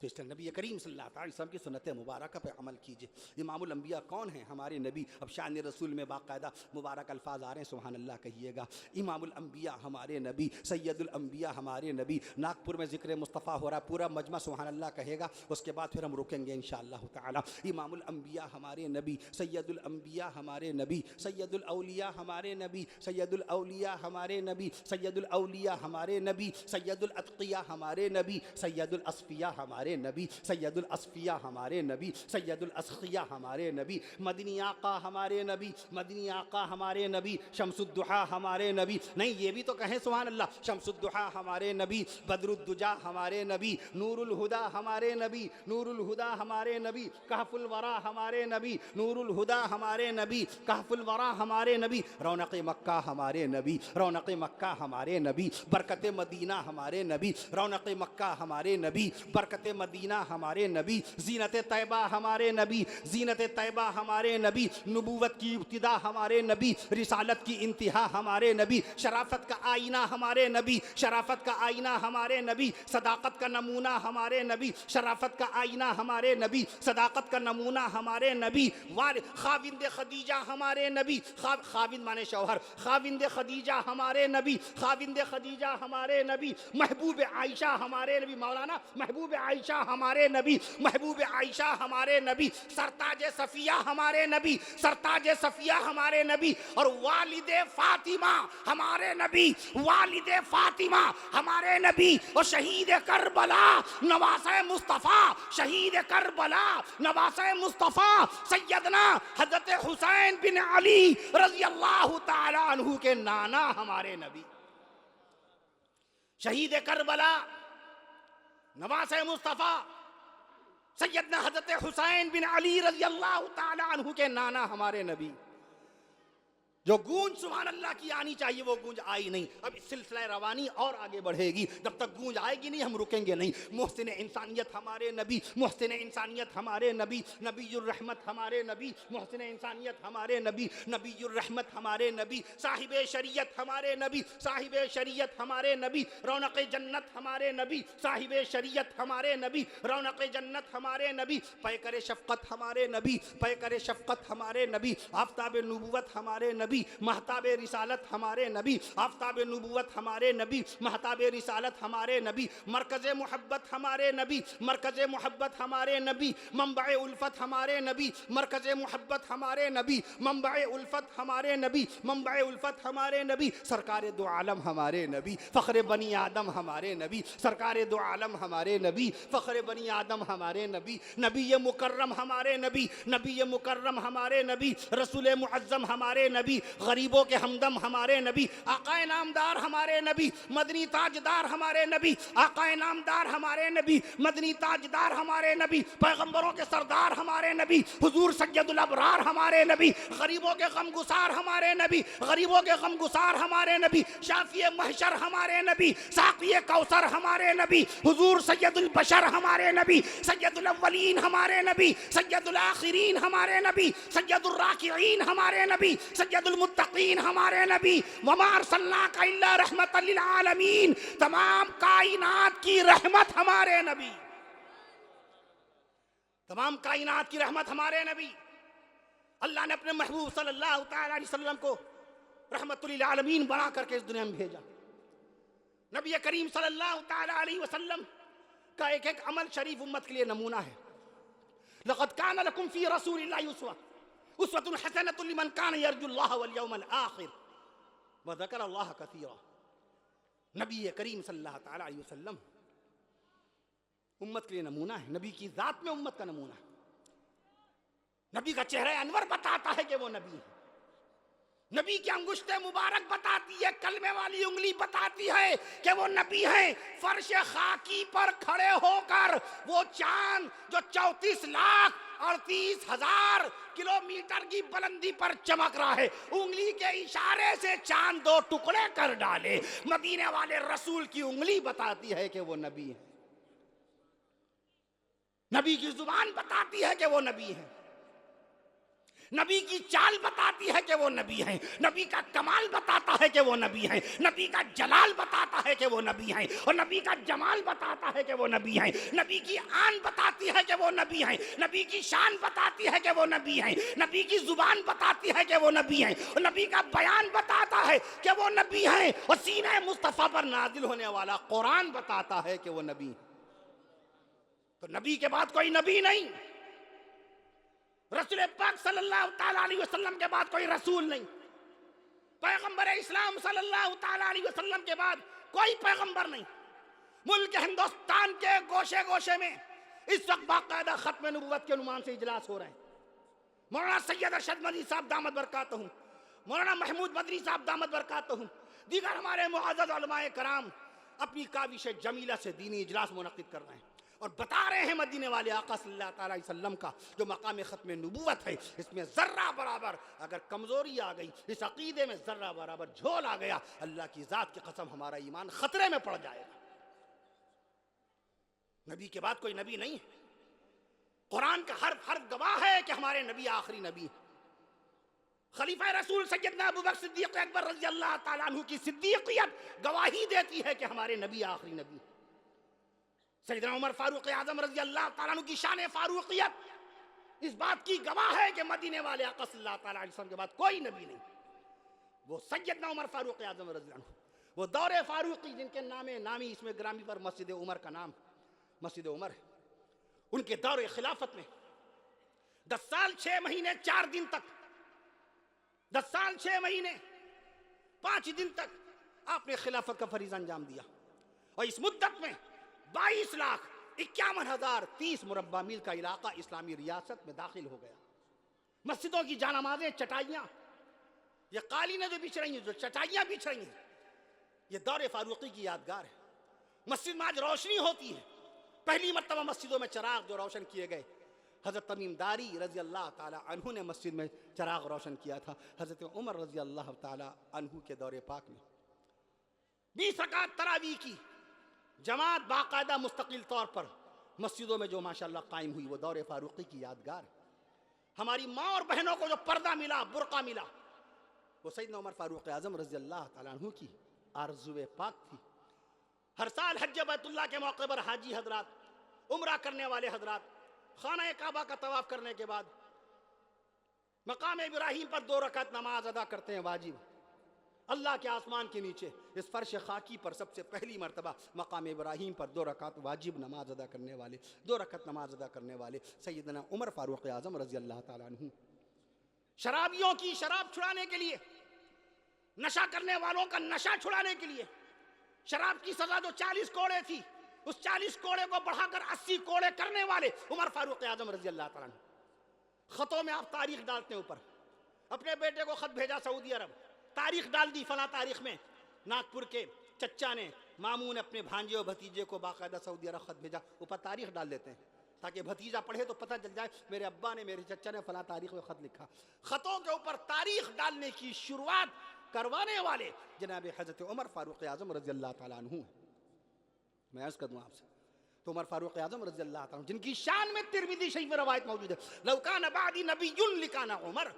تو اس نبی کریم صلی اللہ علیہ وسلم کی سنت مبارکہ پہ عمل کیجئے۔ امام الانبیاء کون ہیں؟ ہمارے نبی۔ اب شان رسول میں باقاعدہ مبارک الفاظ آ رہے ہیں، سبحان اللہ کہیے گا۔ امام الانبیاء ہمارے نبی، سید الانبیاء ہمارے نبی۔ ناگپور میں ذکر مصطفیٰ ہو رہا ہے، پورا مجمع سبحان اللہ کہے گا، اس کے بعد پھر ہم رکیں گے انشاءاللہ تعالی۔ امام الانبیاء ہمارے نبی، سید الانبیاء ہمارے نبی، سید الاولیاء ہمارے نبی، سید الاولیاء ہمارے نبی، سید الاولیاء ہمارے نبی، سید الاتقیاء ہمارے نبی، سید الاصفیاء ہمارے نبی، سید الاصفیاء ہمارے نبی، سید الاسقیاء ہمارے نبی، مدنی آقا ہمارے نبی، مدنی آقا ہمارے نبی، شمس الضحیٰ ہمارے نبی۔ نہیں یہ بھی تو کہیں سبحان اللہ، شمس الضحیٰ ہمارے نبی، بدر الدجا ہمارے نبی، نور الہدا ہمارے نبی، نور الہدا ہمارے نبی، کہف الورا ہمارے نبی، نور الہدا ہمارے نبی، کہف الورا ہمارے نبی، رونق مکہ ہمارے نبی، رونق مکہ ہمارے نبی، برکت مدینہ ہمارے نبی، رونق مکہ ہمارے نبی، برکت مدینہ ہمارے نبی، زینت طیبہ ہمارے نبی، زینت طیبہ ہمارے نبی، نبوت کی ابتدا ہمارے نبی، رسالت کی انتہا ہمارے نبی، شرافت کا آئینہ ہمارے نبی، شرافت کا آئینہ ہمارے نبی، صداقت کا نمونہ ہمارے نبی، شرافت کا آئینہ ہمارے نبی، صداقت کا نمونہ ہمارے نبی، خاوند خدیجہ ہمارے نبی، خاوند مانے شوہر، خاوند خدیجہ ہمارے نبی، خاوند خدیجہ ہمارے نبی، محبوب عائشہ ہمارے نبی، مولانا محبوب عائشہ ہمارے نبی، محبوب عائشہ ہمارے نبی، سرتاج صفیہ ہمارے نبی، سرتاج صفیہ ہمارے نبی، اور والد فاطمہ ہمارے نبی، والد فاطمہ ہمارے نبی، اور شہید کربلا نواسہ مصطفیٰ، شہید کربلا نواسہ مصطفیٰ سیدنا حضرت حسین بن علی رضی اللہ تعالیٰ عنہ کے نانا ہمارے نبی، شہید کربلا نواسہ مصطفیٰ سیدنا حضرت حسین بن علی رضی اللہ تعالی عنہ کے نانا ہمارے نبی۔ جو گونج سبحان اللہ کی آنی چاہیے وہ گونج آئی نہیں. اب اس سلسلہ روانی اور آگے بڑھے گی. جب تک گونج آئے گی نہیں ہم رکیں گے نہیں. محسن انسانیت ہمارے نبی, محسن انسانیت ہمارے نبی, نبی الرحمت ہمارے نبی, محسن انسانیت ہمارے نبی, نبی الرحمت ہمارے نبی, صاحب شریعت ہمارے نبی, صاحب شریعت ہمارے نبی, رونق جنت ہمارے نبی, صاحب شریعت ہمارے نبی, رونق جنت ہمارے نبی, پیکر شفقت ہمارے نبی, پیکر شفقت ہمارے نبی, آفتاب نبوت ہمارے نبی, مہتاب رسالت ہمارے نبی, آفتاب نبوت ہمارے نبی, مہتاب رسالت ہمارے نبی, مرکز محبت ہمارے نبی, مرکز محبت ہمارے نبی, منبع الفت ہمارے نبی, مرکز محبت ہمارے نبی, منبع الفت ہمارے نبی, منبع الفت ہمارے نبی, سرکار دو عالم ہمارے نبی, فخر بنی آدم ہمارے نبی, سرکار دو عالم ہمارے نبی, فخر بنی آدم ہمارے نبی, نبی مکرم ہمارے نبی, نبی مکرم ہمارے نبی, رسول معظم ہمارے نبی, غریبوں کے ہمدم ہمارے نبی, آقا نامدار ہمارے نبی, مدنی تاجدار ہمارے نبی, آقا نامدار ہمارے نبی, مدنی تاجدار ہمارے نبی, پیغمبروں کے سردار ہمارے نبی, حضور سید الابرار ہمارے نبی, غریبوں کے غم گسار ہمارے نبی, غریبوں کے غم گسار ہمارے نبی, شافی محشر ہمارے نبی, ساقی کوثر ہمارے نبی, حضور سید البشر ہمارے نبی, سید الاولین ہمارے نبی, سید الاخرین ہمارے نبی, سید الراکعین ہمارے نبی, سید المتقین ہمارے نبی, وما ارسلناک الا رحمتا للعالمین, تمام کائنات کی رحمت ہمارے نبی, تمام کائنات کی رحمت ہمارے نبی. اللہ نے اپنے محبوب صلی اللہ تعالی علیہ وسلم کو رحمت للعالمین بنا کر کے اس دنیا میں بھیجا. نبی کریم صلی اللہ تعالی علیہ وسلم کا ایک ایک عمل شریف امت کے لیے نمونہ ہے. لقد کان لکم فی رسول اللہ اسوۃ حسنۃ لمن کان یرجو اللہ والیوم الآخر وذکر اللہ کثیرا. نبی کریم صلی اللہ تعالی علیہ وسلم امت کے لیے نمونہ ہے. نبی کی ذات میں امت کا نمونہ ہے. نبی کا چہرہ انور بتاتا ہے کہ وہ نبی ہے. نبی کی انگشت مبارک بتاتی ہے, کلمے والی انگلی بتاتی ہے کہ وہ نبی ہیں. فرش خاکی پر کھڑے ہو کر وہ چاند جو 34,38,000 کلومیٹر کی بلندی پر چمک رہا ہے, انگلی کے اشارے سے چاند 2 ٹکڑے کر ڈالے. مدینے والے رسول کی انگلی بتاتی ہے کہ وہ نبی ہے. نبی کی زبان بتاتی ہے کہ وہ نبی ہے. نبی کی چال بتاتی ہے کہ وہ نبی ہیں. نبی کا کمال بتاتا ہے کہ وہ نبی ہیں. نبی کا جلال بتاتا ہے کہ وہ نبی ہیں, اور نبی کا جمال بتاتا ہے کہ وہ نبی ہیں. نبی کی آن بتاتی ہے کہ وہ نبی ہیں. نبی کی شان بتاتی ہے کہ وہ نبی ہیں. نبی کی زبان بتاتی ہے کہ وہ نبی ہیں, اور نبی کا بیان بتاتا ہے کہ وہ نبی ہیں, اور سینہ مصطفیٰ پر نازل ہونے والا قرآن بتاتا ہے کہ وہ نبی ہیں. تو نبی کے بعد کوئی نبی نہیں. رسول پاک صلی اللہ تعالی علیہ وسلم کے بعد کوئی رسول نہیں. پیغمبر اسلام صلی اللہ تعالی علیہ وسلم کے بعد کوئی پیغمبر نہیں. ملک ہندوستان کے گوشے گوشے میں اس وقت باقاعدہ ختم نبوت کے عنوان سے اجلاس ہو رہے ہیں. مولانا سید ارشد مدنی صاحب دامت برکاتہم, مولانا محمود مدنی صاحب دامت برکاتہم, دیگر ہمارے معزز علماء کرام اپنی کاوش جمیلہ سے دینی اجلاس منعقد کر رہے ہیں, اور بتا رہے ہیں مدینے والے آقا صلی اللہ تعالی علیہ وسلم کا جو مقام ختم نبوت ہے, اس میں ذرہ برابر اگر کمزوری آ گئی, اس عقیدے میں ذرہ برابر جھول آ گیا, اللہ کی ذات کی قسم ہمارا ایمان خطرے میں پڑ جائے گا. نبی کے بعد کوئی نبی نہیں. قرآن کا حرف حرف گواہ ہے کہ ہمارے نبی آخری نبی. خلیفہ رسول سیدنا ابوبکر صدیق اکبر رضی اللہ تعالیٰ عنہ کی صدیقیت گواہی دیتی ہے کہ ہمارے نبی آخری نبی. سیدنا عمر فاروق اعظم رضی اللہ تعالیٰ عنہ کی شان فاروقیت اس بات کی گواہ ہے کہ مدینے والے آقا صلی اللہ تعالیٰ علیہ وسلم کے بعد کوئی نبی نہیں. وہ سیدنا عمر فاروق اعظم رضی اللہ عنہ, وہ دور فاروقی جن کے نامی اس میں گرامی پر مسجد عمر کا نام مسجد عمر ہے, ان کے دور خلافت میں 10 سال 6 مہینے 4 دن تک, 10 سال 6 مہینے 5 دن تک آپ نے خلافت کا فریضہ انجام دیا, اور اس مدت میں 22,51,030 مربع میل کا علاقہ اسلامی ریاست میں داخل ہو گیا. مسجدوں کی جانمازیں, چٹائیاں, یہ قالینیں جو بچھ رہی ہیں, جو چٹائیاں بچھ رہی ہیں, یہ دور فاروقی کی یادگار ہے. مسجد میں آج روشنی ہوتی ہے. پہلی مرتبہ مسجدوں میں چراغ جو روشن کیے گئے حضرت تمیم داری رضی اللہ تعالی عنہ نے مسجد میں چراغ روشن کیا تھا. حضرت عمر رضی اللہ تعالی عنہ کے دور پاک میں 20 رکعت تراویح کی جماعت باقاعدہ مستقل طور پر مسجدوں میں جو ماشاءاللہ قائم ہوئی، وہ دور فاروقی کی یادگار. ہماری ماں اور بہنوں کو جو پردہ ملا، برقع ملا، وہ سیدنا عمر فاروق اعظم رضی اللہ تعالیٰ عنہ کی آرزو پاک تھی. ہر سال حج بیت اللہ کے موقع پر حاجی حضرات، عمرہ کرنے والے حضرات خانہ کعبہ کا طواف کرنے کے بعد مقام ابراہیم پر 2 رکعت نماز ادا کرتے ہیں واجب. اللہ کے آسمان کے نیچے اس فرش خاکی پر سب سے پہلی مرتبہ مقام ابراہیم پر 2 رکعت واجب نماز ادا کرنے والے، 2 رکعت نماز ادا کرنے والے سیدنا عمر فاروق اعظم رضی اللہ تعالیٰ عنہ. شرابیوں کی شراب چھڑانے کے لیے، نشہ کرنے والوں کا نشہ چھڑانے کے لیے شراب کی سزا جو 40 کوڑے تھی، اس 40 کوڑے کو بڑھا کر 80 کوڑے کرنے والے عمر فاروق اعظم رضی اللہ تعالیٰ عنہ. خطوں میں آپ تاریخ ڈالتے ہیں، اوپر اپنے بیٹے کو خط بھیجا سعودی عرب، تاریخ ڈال دی فلاں تاریخ میں ناگپور کے چچا نے، ماموں نے اپنے بھانجے اور بھتیجے کو باقاعدہ سعودی عرب خط بھیجا، اوپر تاریخ ڈال دیتے ہیں تاکہ بھتیجا پڑھے تو پتہ چل جائے میرے ابا نے، میرے چچا نے فلاں تاریخ میں خط لکھا. خطوں کے اوپر تاریخ ڈالنے کی شروعات کروانے والے جناب حضرت عمر فاروق اعظم رضی اللہ تعالیٰ عنہ ہیں. میں عرض کر دوں آپ سے تو عمر فاروق اعظم رضی اللہ تعالیٰ عنہ جن کی شان میں ترمذی شریف میں روایت موجود ہے، لو کان بعدی نبی لکان عمر،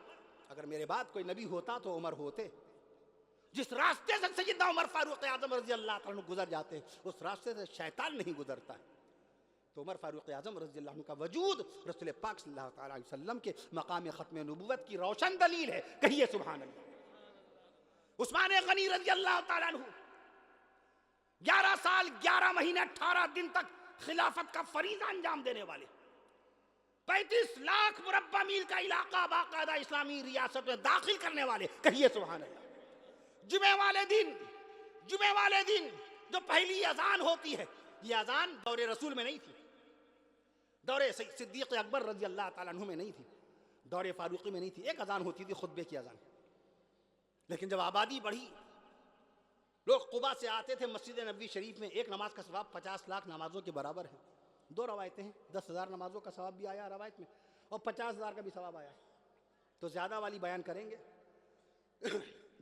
اگر میرے بعد کوئی نبی ہوتا تو عمر ہوتے. جس راستے سے سیدنا عمر فاروق اعظم رضی اللہ تعالیٰ عنہ گزر جاتے ہیں اس راستے سے شیطان نہیں گزرتا ہے. تو عمر فاروق اعظم رضی اللہ عنہ کا وجود رسول پاک صلی اللہ تعالیٰ علیہ وسلم کے مقام ختم نبوت کی روشن دلیل ہے. کہیے سبحان اللہ. عثمان غنی رضی اللہ تعالیٰ عنہ 11 سال 11 مہینے 18 دن تک خلافت کا فریضہ انجام دینے والے، 35 لاکھ مربع میل کا علاقہ باقاعدہ اسلامی ریاست میں داخل کرنے والے. کہیے سبحان اللہ. جمعے والے دن جو پہلی اذان ہوتی ہے، یہ اذان دور رسول میں نہیں تھی، دور صدیق اکبر رضی اللہ تعالیٰ عنہ میں نہیں تھی، دور فاروقی میں نہیں تھی. ایک اذان ہوتی تھی، خطبے کی اذان. لیکن جب آبادی بڑھی، لوگ قبا سے آتے تھے مسجد نبوی شریف میں، ایک نماز کا ثواب 50 لاکھ نمازوں کے برابر ہے. 2 روایتیں ہیں، 10,000 نمازوں کا ثواب بھی آیا روایت میں اور 50,000 کا بھی ثواب آیا. تو زیادہ والی بیان کریں گے،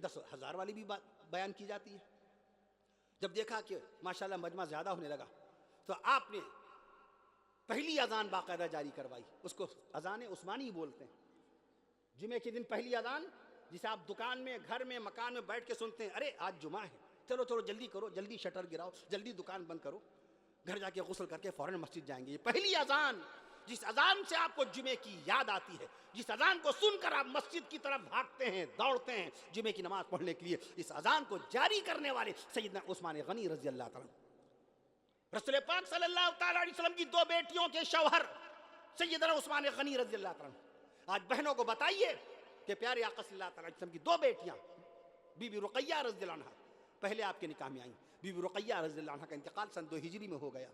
10,000 والی بھی بیان کی جاتی ہے. جب دیکھا کہ ماشاءاللہ مجمع زیادہ ہونے لگا تو آپ نے پہلی اذان باقاعدہ جاری کروائی. اس کو اذان عثمانی بولتے ہیں. جمعے کے دن پہلی اذان، جسے آپ دکان میں، گھر میں، مکان میں بیٹھ کے سنتے ہیں، ارے آج جمعہ ہے، چلو جلدی کرو، جلدی شٹر گراؤ، جلدی دکان بند کرو، گھر جا کے غسل کر کے فوراً مسجد جائیں گے. یہ پہلی اذان، جس اذان سے آپ کو جمعے کی یاد آتی ہے، جس اذان کو سن کر آپ مسجد کی طرف بھاگتے ہیں، دوڑتے ہیں جمعے کی نماز پڑھنے کے لیے، اس اذان کو جاری کرنے والے سیدنا عثمان غنی رضی اللہ تعالیٰ. رسول پاک صلی اللہ تعالیٰ علیہ وسلم کی 2 بیٹیوں کے شوہر سیدنا عثمان غنی رضی اللہ تعالیٰ. آج بہنوں کو بتائیے کہ پیارے آقا صلی اللہ تعالیٰ علیہ وسلم کی 2 بیٹیاں، بی بی رقیہ رضی اللہ عنہ پہلے آپ کے نکاح میں آئیں. بی بی رقیہ رضی اللہ عنہ کا انتقال سن 2 ہجری میں ہو گیا.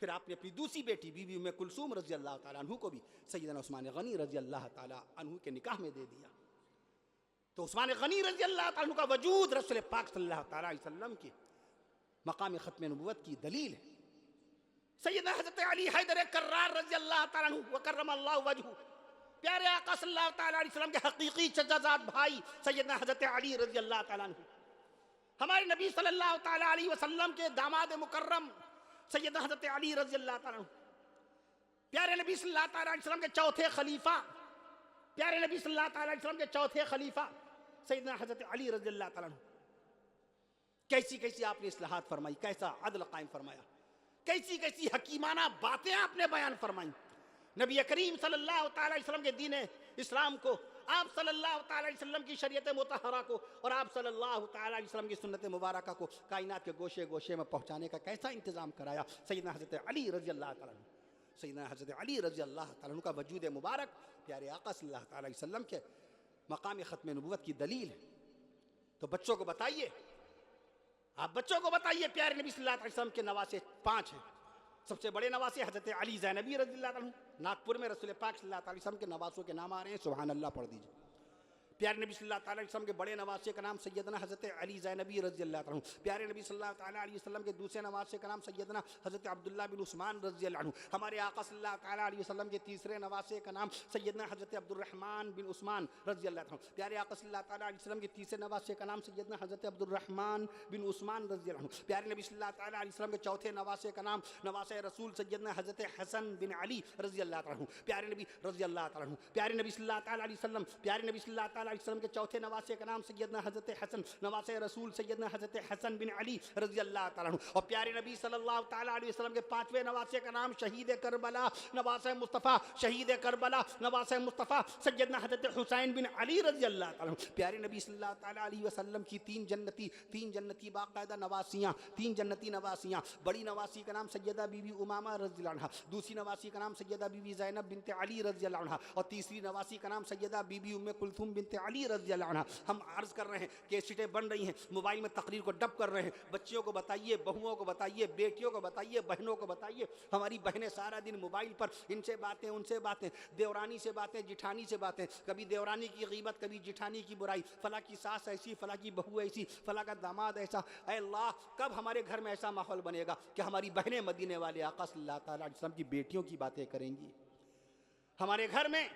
پھر آپ نے اپنی دوسری بیٹی بی بی ام کلثوم رضی اللہ تعالیٰ عنہ کو بھی سیدنا عثمان غنی رضی اللہ تعالیٰ عنہ کے نکاح میں دے دیا. تو عثمان غنی رضی اللہ تعالیٰ عنہ کا وجود رسول پاک صلی اللہ تعالیٰ علیہ وسلم کے مقام ختم نبوت کی دلیل ہے. سیدنا حضرت علی حیدر کرار رضی اللہ تعالیٰ عنہ وکرم اللہ وجہہ، پیارے آقا صلی اللہ تعالیٰ علیہ وسلم کے حقیقی چچا زاد بھائی سیدنا حضرت علی رضی اللہ تعالیٰ عنہ، ہمارے نبی صلی اللہ تعالیٰ علیہ وسلم کے داماد مکرم سیدنا حضرت علی رضی اللہ تعالیٰ عنہ، پیارے نبی صلی اللہ تعالیٰ علیہ وسلم کے چوتھے خلیفہ، پیارے نبی صلی اللہ تعالیٰ علیہ وسلم کے چوتھے خلیفہ سیدنا حضرت علی رضی اللہ تعالیٰ عنہ. کیسی کیسی آپ نے اصلاحات فرمائی، کیسا عدل قائم فرمایا، کیسی کیسی حکیمانہ باتیں آپ نے بیان فرمائیں. نبی کریم صلی اللہ تعالیٰ علیہ وسلم کے دین اسلام کو، آپ صلی اللہ تعالیٰ علیہ وسلم کی شریعت مطہرہ کو اور آپ صلی اللہ تعالیٰ علیہ وسلم کی سنت مبارکہ کو کائنات کے گوشے گوشے میں پہنچانے کا کیسا انتظام کرایا. سیدنا حضرت علی رضی اللہ تعالیٰ عنہ، سیدنا حضرت علی رضی اللہ تعالیٰ عنہ کا وجود مبارک پیارے آقا صلی اللہ تعالیٰ علیہ وسلم کے مقام ختم نبوت کی دلیل ہے. تو بچوں کو بتائیے، آپ بچوں کو بتائیے پیارے نبی صلی اللہ علیہ وسلم کے نواسے 5 ہیں. سب سے بڑے نواسے حضرت علی زینبی رضی اللہ عنہ. ناگپور میں رسول پاک صلی اللہ علیہ وسلم کے نواسوں کے نام آ رہے ہیں، سبحان اللہ پڑھ دیجئے. پیارے نبی صلی اللہ تعالیٰ علیہ وسلم کے بڑے نواسے کا نام سیدنا حضرت علی زینبی رضی اللہ عنہ. پیارے نبی صلی اللہ تعالیٰ علیہ وسلم کے دوسرے نواسے کا نام سیدنا حضرت عبداللہ بن عثمان رضی اللہ عنہ. ہمارے آقا صلی اللہ تعالیٰ علیہ وسلم کے تیسرے نواسے کا نام سیدنا حضرت عبد الرحمن بن عثمان رضی اللہ عنہ. پیارے آقا صلی اللہ تعالیٰ علیہ وسلم کے تیسرے نواسے کا نام سیدنا حضرت عبد الرحمن بن عثمان رضی اللہ عنہ. پیارے نبی صلی اللہ تعالیٰ علیہ وسلم کے چوتھے نواسے کا نام نواسے رسول سیدنا حضرت حسن بن علی رضی اللہ عنہ. پیارے نبی رضی اللہ تعالیٰ عنہ. پیارے نبی صلی اللہ تعالیٰ علیہ وسلم پیارے نبی صلی اللہ تعالیٰ علیہ وسلم کے چوتھے نواسے کا نام سیدنا حضرت حسن نواسے رسول سیدنا حضرت حسن بن علی رضی اللہ تعالیٰ عنہ. اور پیارے نبی صلی اللہ تعالیٰ علیہ وسلم کے پانچویں نواسے کا نام شہید کربلا نواسے مصطفیٰ شہید کربلا نواسے مصطفیٰ سیدنا حضرت حسین بن علی رضی اللہ تعالیٰ عنہ. پیارے نبی صلی اللہ تعالیٰ علیہ وسلم کی تین جنتی باقاعدہ نواسیاں تین جنتی نواسیاں. بڑی نواسی کا نام سیدہ بی بی امامہ رضی اللہ عنہ. دوسری نواسی کا نام سیدہ بی بی زینب بنت علی رضی اللہ عنہ. اور تیسری نواسی کا نام سیدہ بی بی ام کلثوم بنت علی رضی اللہ عنہ. ہم عرض کر رہے ہیں کہ سیٹیں بن رہی ہیں, موبائل میں تقریر کو ڈب کر رہے ہیں. بچیوں کو بتائیے, بہوؤں کو بتائیے, بیٹیوں کو بتائیے, بہنوں کو بتائیے. ہماری بہنیں سارا دن موبائل پر ان سے باتیں ان سے باتیں, دیورانی سے باتیں, جٹھانی سے باتیں, کبھی دیورانی کی غیبت, کبھی جٹھانی کی برائی, فلاں کی ساس ایسی, فلاں کی بہو ایسی, فلاں کا داماد ایسا. اے اللہ, کب ہمارے گھر میں ایسا ماحول بنے گا کہ ہماری بہنیں مدینے والے آقا صلی اللہ تعالیٰ علیہ وسلم کی بیٹیوں کی باتیں کریں گی؟ ہمارے گھر میں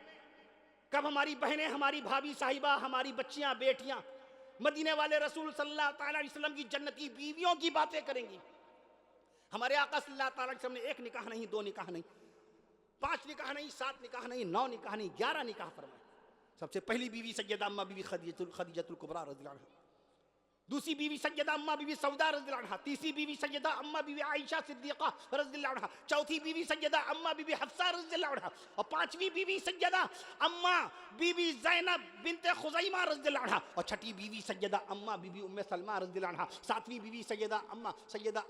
کب ہماری بہنیں, ہماری بھابھی صاحبہ, ہماری بچیاں, بیٹیاں مدینے والے رسول صلی اللہ تعالیٰ علیہ وسلم کی جنتی بیویوں کی باتیں کریں گی؟ ہمارے آقا صلی اللہ تعالیٰ علیہ وسلم نے ایک نکاح نہیں, دو نکاح نہیں, 5 نکاح نہیں, 7 نکاح نہیں, 9 نکاح نہیں, 11 نکاح فرمائے. سب سے پہلی بیوی سیدہ اماں بی بی خدیجہ الکبریٰ رضی اللہ عنہا. دوسری بیوی سیدہ اماں بی بی سودا رضی اللہ عنہا. تیسری بیوی سیدہ اماں بی بی عائشہ صدیقہ رضی اللہ عنہا. چوتھی بیوی سیدہ اماں بی بی حفصہ رضی اللہ عنہا. اور پانچویں بیوی سیدہ اماں بی بی زینب بنت خزیمہ رضی اللہ عنہا. اور چھٹی بیوی سیدہ اماں بی بی ام سلمہ رضی اللہ عنہا. ساتویں بیوی سیدہ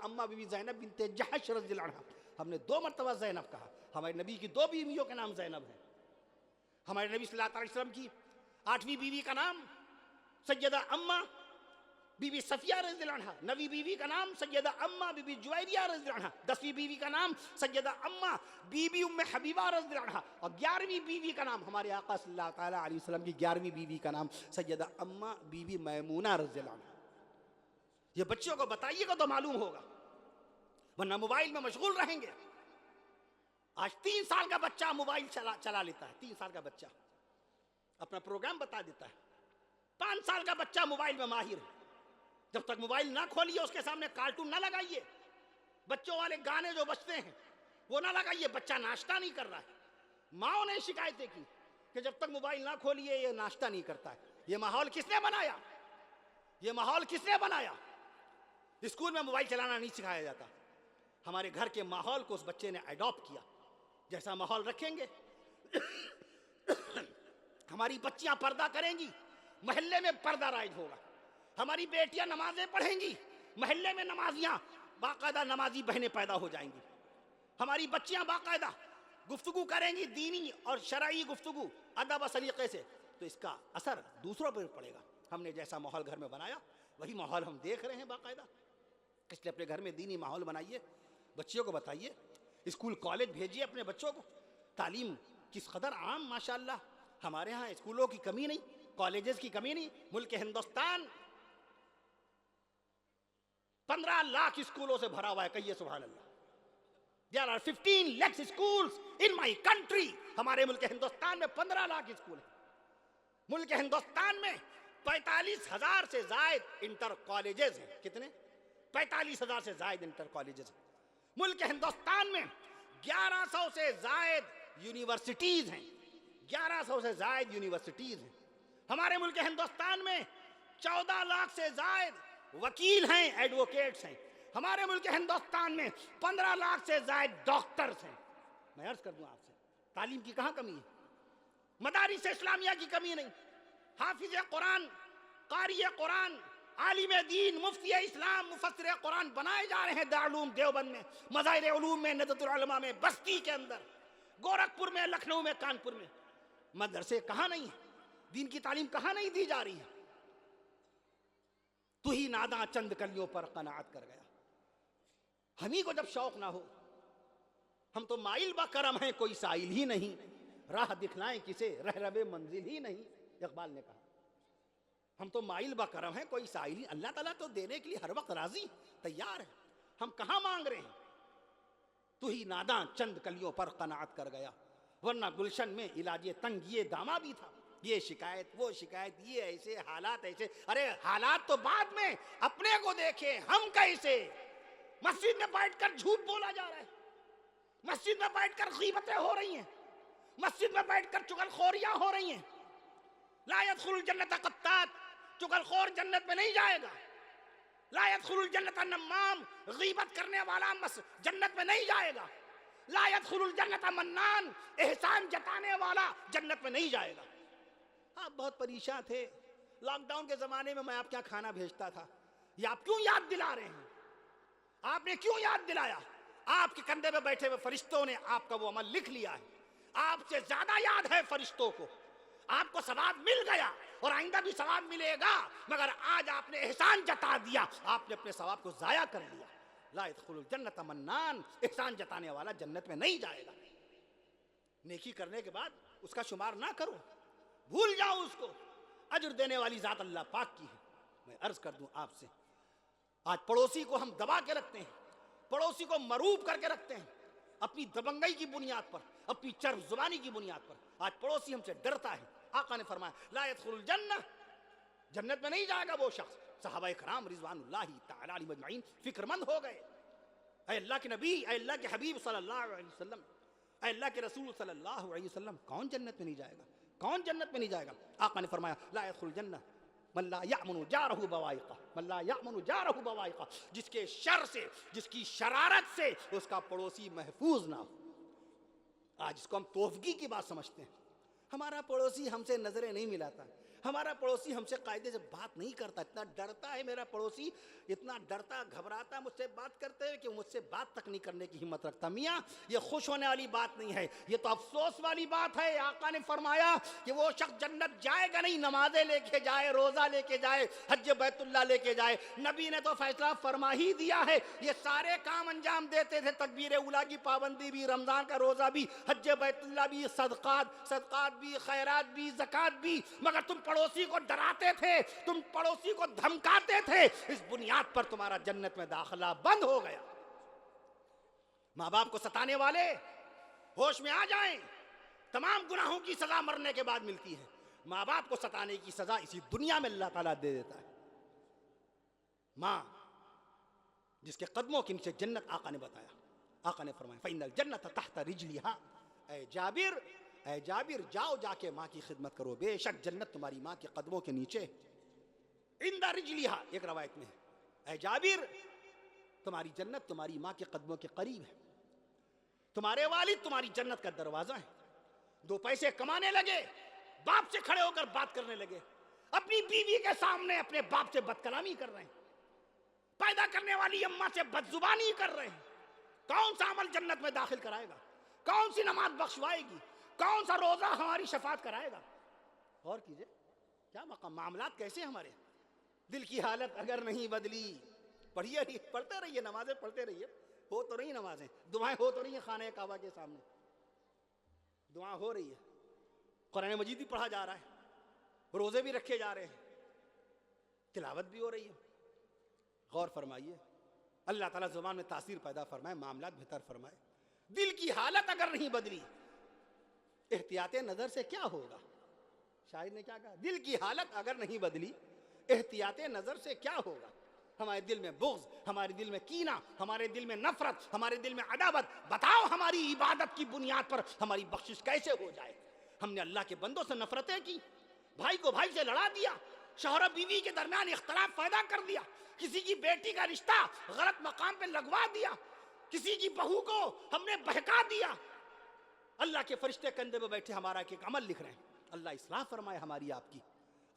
اماں بی بی زینب بنت جحش رضی اللہ عنہا. ہم نے 2 مرتبہ زینب کہا. ہمارے نبی کی 2 بیویوں کے نام زینب ہیں. ہمارے نبی صلی اللہ علیہ وسلم کی 8ویں بیوی کا نام سیدہ اماں بی بی صفیہ رضی اللہ عنہا. 9ویں بیوی کا نام سیدہ اماں بی بی جویریہ رضی اللہ عنہا. 10ویں بیوی کا نام سیدہ اماں بی بی ام حبیبہ رضی اللہ عنہا. اور 11ویں بیوی کا نام ہمارے آقا صلی اللہ تعالیٰ علیہ وسلم کی 11ویں بیوی کا نام سیدہ اماں بی بی میمونہ رضی اللہ عنہا. یہ بچوں کو بتائیے گا تو معلوم ہوگا, ورنہ موبائل میں مشغول رہیں گے. آج 3 سال کا بچہ موبائل چلا لیتا ہے. 3 سال کا بچہ اپنا پروگرام بتا دیتا ہے. 5 سال کا بچہ موبائل میں ماہر ہے. جب تک موبائل نہ کھولیے, اس کے سامنے کارٹون نہ لگائیے, بچوں والے گانے جو بجتے ہیں وہ نہ لگائیے. بچہ ناشتہ نہیں کر رہا ہے. ماؤں نے شکایتیں کی کہ جب تک موبائل نہ کھولیے یہ ناشتہ نہیں کرتا ہے. یہ ماحول کس نے بنایا؟ یہ ماحول کس نے بنایا؟ اسکول میں موبائل چلانا نہیں سکھایا جاتا. ہمارے گھر کے ماحول کو اس بچے نے ایڈاپٹ کیا. جیسا ماحول رکھیں گے ہماری بچیاں پردہ کریں گی, محلے میں پردہ رائج ہوگا. ہماری بیٹیاں نمازیں پڑھیں گی, محلے میں نمازیاں باقاعدہ نمازی بہنیں پیدا ہو جائیں گی. ہماری بچیاں باقاعدہ گفتگو کریں گی, دینی اور شرعی گفتگو, ادب و سلیقے سے, تو اس کا اثر دوسروں پر پڑے گا. ہم نے جیسا ماحول گھر میں بنایا وہی ماحول ہم دیکھ رہے ہیں باقاعدہ. اس لیے اپنے گھر میں دینی ماحول بنائیے, بچیوں کو بتائیے, اسکول کالج بھیجیے اپنے بچوں کو. تعلیم کس قدر عام ماشاءاللہ. ہمارے ہاں اسکولوں کی کمی نہیں, کالجز کی کمی نہیں. ملک ہندوستان 15 لاکھ اسکولوں سے بھرا ہوا ہے. کہیے سبحان اللہ. There are 15 lakhs schools in my country. ہمارے ملک ہندوستان میں 15 لاکھ اسکول ہیں. ملک ہندوستان میں 45,000 سے زائد انٹر کالجز ہیں. کتنے؟ 45,000 سے زائد انٹر کالجز ہیں. ملک ہندوستان میں 1100 سے زائد یونیورسٹیز ہیں. 1100 سے زائد یونیورسٹیز ہیں. ہمارے ملک ہندوستان میں 14 لاکھ سے زائد وکیل ہیں, ایڈوکیٹس ہیں. ہمارے ملک ہندوستان میں 15 لاکھ سے زائد ڈاکٹرز ہیں. میں عرض کر دوں آپ سے, تعلیم کی کہاں کمی ہے؟ مدارس اسلامیہ کی کمی نہیں. حافظ قرآن, قاری قرآن, عالم دین, مفتی اسلام, مفسر قرآن بنائے جا رہے ہیں دارالعلوم دیوبند میں, مظاہر علوم میں, ندوۃ العلماء میں, بستی کے اندر, گورکھپور میں, لکھنؤ میں, کانپور میں. مدرسے کہاں نہیں ہیں؟ دین کی تعلیم کہاں نہیں دی جا رہی ہے؟ تو ہی ناداں چند کلیوں پر قناعت کر گیا. ہمیں کو جب شوق نہ ہو, ہم تو مائل با کرم ہیں, کوئی سائل ہی نہیں, راہ دکھلائیں کسے, رہ ربے منزل ہی نہیں. اقبال نے کہا. ہم تو مائل بکرم ہیں، کوئی سائل ہی. اللہ تعالیٰ تو دینے کے لیے ہر وقت راضی تیار ہے. ہم کہاں مانگ رہے ہیں؟ تو ہی ناداں چند کلیوں پر قناعت کر گیا، ورنہ گلشن میں علاج تنگ یہ دامہ بھی تھا. یہ شکایت وہ شکایت، یہ ایسے حالات ایسے. ارے حالات تو بعد میں، اپنے کو دیکھیں ہم کیسے. مسجد میں بیٹھ کر جھوٹ بولا جا رہا ہے، مسجد میں بیٹھ کر غیبتیں ہو رہی ہیں، مسجد میں بیٹھ کر چغل خوریاں ہو رہی ہیں. لا يدخل الجنت قطات، چغل خور جنت میں نہیں جائے گا. لا يدخل الجنت نمام، غیبت کرنے والا جنت میں نہیں جائے گا. لا يدخل الجنت منان، احسان جتانے والا جنت میں نہیں جائے گا. آپ بہت پریشان تھے لاک ڈاؤن کے زمانے میں آپ کیا کھانا بھیجتا تھا، یہ آپ کیوں یاد دلا رہے ہیں؟ آپ نے کیوں یاد دلایا؟ آپ کے کندھے پہ بیٹھے ہوئے فرشتوں نے آپ کا وہ عمل لکھ لیا ہے. آپ سے زیادہ یاد ہے فرشتوں کو. آپ کو ثواب مل گیا اور آئندہ بھی ثواب ملے گا، مگر آج آپ نے احسان جتا دیا، آپ نے اپنے ثواب کو ضائع کر لیا. لا يدخل الجنت منان، احسان جتانے والا جنت میں نہیں جائے گا. نیکی کرنے کے بعد اس کا شمار نہ کرو، بھول جاؤ اس کو. اجر دینے والی ذات اللہ پاک کی ہے. میں عرض کر دوں آپ سے، آج پڑوسی کو ہم دبا کے رکھتے ہیں، پڑوسی کو مروب کر کے رکھتے ہیں، اپنی دبنگئی کی بنیاد پر، اپنی چرب زبانی کی بنیاد پر. آج پڑوسی ہم سے ڈرتا ہے. آقا نے فرمایا لا يدخل الجنہ، جنت میں نہیں جائے گا وہ شخص. صحابہ کرام رضوان اللہ تعالی علیہم اجمعین فکر مند ہو گئے. اے اللہ کے نبی، اے اللہ کے حبیب صلی اللہ علیہ وسلم، اے اللہ کے رسول صلی اللہ علیہ وسلم، کون جنت میں نہیں جائے گا؟ کون جنت میں نہیں جائے گا؟ آقا نے فرمایا لا يدخل الجنہ من لا یأمن جارہ بوائقہ، من لا یأمن جارہ بوائقہ، جس کے شر سے، جس کی شرارت سے اس کا پڑوسی محفوظ نہ ہو. آج اس کو ہم توفگی کی بات سمجھتے ہیں. ہمارا پڑوسی ہم سے نظریں نہیں ملاتا، ہمارا پڑوسی ہم سے قاعدے سے بات نہیں کرتا. اتنا ڈرتا ہے میرا پڑوسی، اتنا ڈرتا گھبراتا مجھ سے بات کرتے ہوئے کہ مجھ سے بات تک نہیں کرنے کی ہمت رکھتا. میاں یہ خوش ہونے والی بات نہیں ہے، یہ تو افسوس والی بات ہے. آقا نے فرمایا کہ وہ شخص جنت جائے گا نہیں، نمازیں لے کے جائے، روزہ لے کے جائے، حج بیت اللہ لے کے جائے. نبی نے تو فیصلہ فرما ہی دیا ہے. یہ سارے کام انجام دیتے تھے، تکبیر اولیٰ کی پابندی بھی، رمضان کا روزہ بھی، حج بیت اللہ بھی، صدقات بھی، خیرات بھی، زکوٰۃ بھی، مگر تم پڑوسی کو ڈراتے تھے، تم پڑوسی کو دھمکاتے تھے. اس بنیاد پر تمہارا جنت میں داخلہ بند ہو گیا. ماں باپ کو ستانے والے ہوش میں آ جائیں. تمام گناہوں کی سزا مرنے کے بعد ملتی ہے، ماں باپ کو ستانے کی سزا اسی دنیا میں اللہ تعالیٰ دے دیتا ہے. ماں جس کے قدموں کے نیچے جنت، آقا نے بتایا، آقا نے فرمایا فَإِنَّ الْجَنَّةَ تَحْتَ رِجْلِهَا. اے جابر جاؤ، جا کے ماں کی خدمت کرو، بے شک جنت تمہاری ماں کے قدموں کے نیچے. عند رجلها ایک روایت میں ہے، اے جابر تمہاری جنت تمہاری ماں کے قدموں کے قریب ہے. تمہارے والد تمہاری جنت کا دروازہ ہے. دو پیسے کمانے لگے، باپ سے کھڑے ہو کر بات کرنے لگے، اپنی بیوی کے سامنے اپنے باپ سے بد کلامی کر رہے ہیں، پیدا کرنے والی اماں سے بد زبانی کر رہے ہیں. کون سا عمل جنت میں داخل کرائے گا؟ کون سی نماز بخشوائے گی؟ کون سا روزہ ہماری شفاعت کرائے گا؟ غور کیجئے کیا مقام، معاملات کیسے ہمارے. دل کی حالت اگر نہیں بدلی، پڑھتے رہیے، نمازیں پڑھتے رہیے، ہو تو رہی نمازیں، دعائیں ہو تو رہی ہیں خانہ کعبہ کے سامنے، دعا ہو رہی ہے، قرآن مجید بھی پڑھا جا رہا ہے، روزے بھی رکھے جا رہے ہیں، تلاوت بھی ہو رہی ہے. غور فرمائیے، اللہ تعالیٰ زبان میں تاثیر پیدا فرمائے، معاملات بہتر فرمائے. دل کی حالت اگر نہیں بدلی، احتیاط نظر سے کیا ہوگا؟ شاعر نے کیا کہا؟ دل کی حالت اگر نہیں بدلی، احتیاط نظر سے کیا ہوگا؟ ہمارے دل میں بغض، ہمارے دل میں کینہ، ہمارے دل میں نفرت، ہمارے دل میں عداوت. بتاؤ ہماری عبادت کی بنیاد پر ہماری بخشش کیسے ہو جائے؟ ہم نے اللہ کے بندوں سے نفرتیں کی، بھائی کو بھائی سے لڑا دیا، شوہر و بیوی کے درمیان اختلاف پیدا کر دیا، کسی کی بیٹی کا رشتہ غلط مقام پہ لگوا دیا، کسی کی بہو کو ہم نے بہکا دیا. اللہ کے فرشتے کندھے پہ بیٹھے ہمارا ایک عمل لکھ رہے ہیں. اللہ اصلاح فرمائے ہماری آپ کی،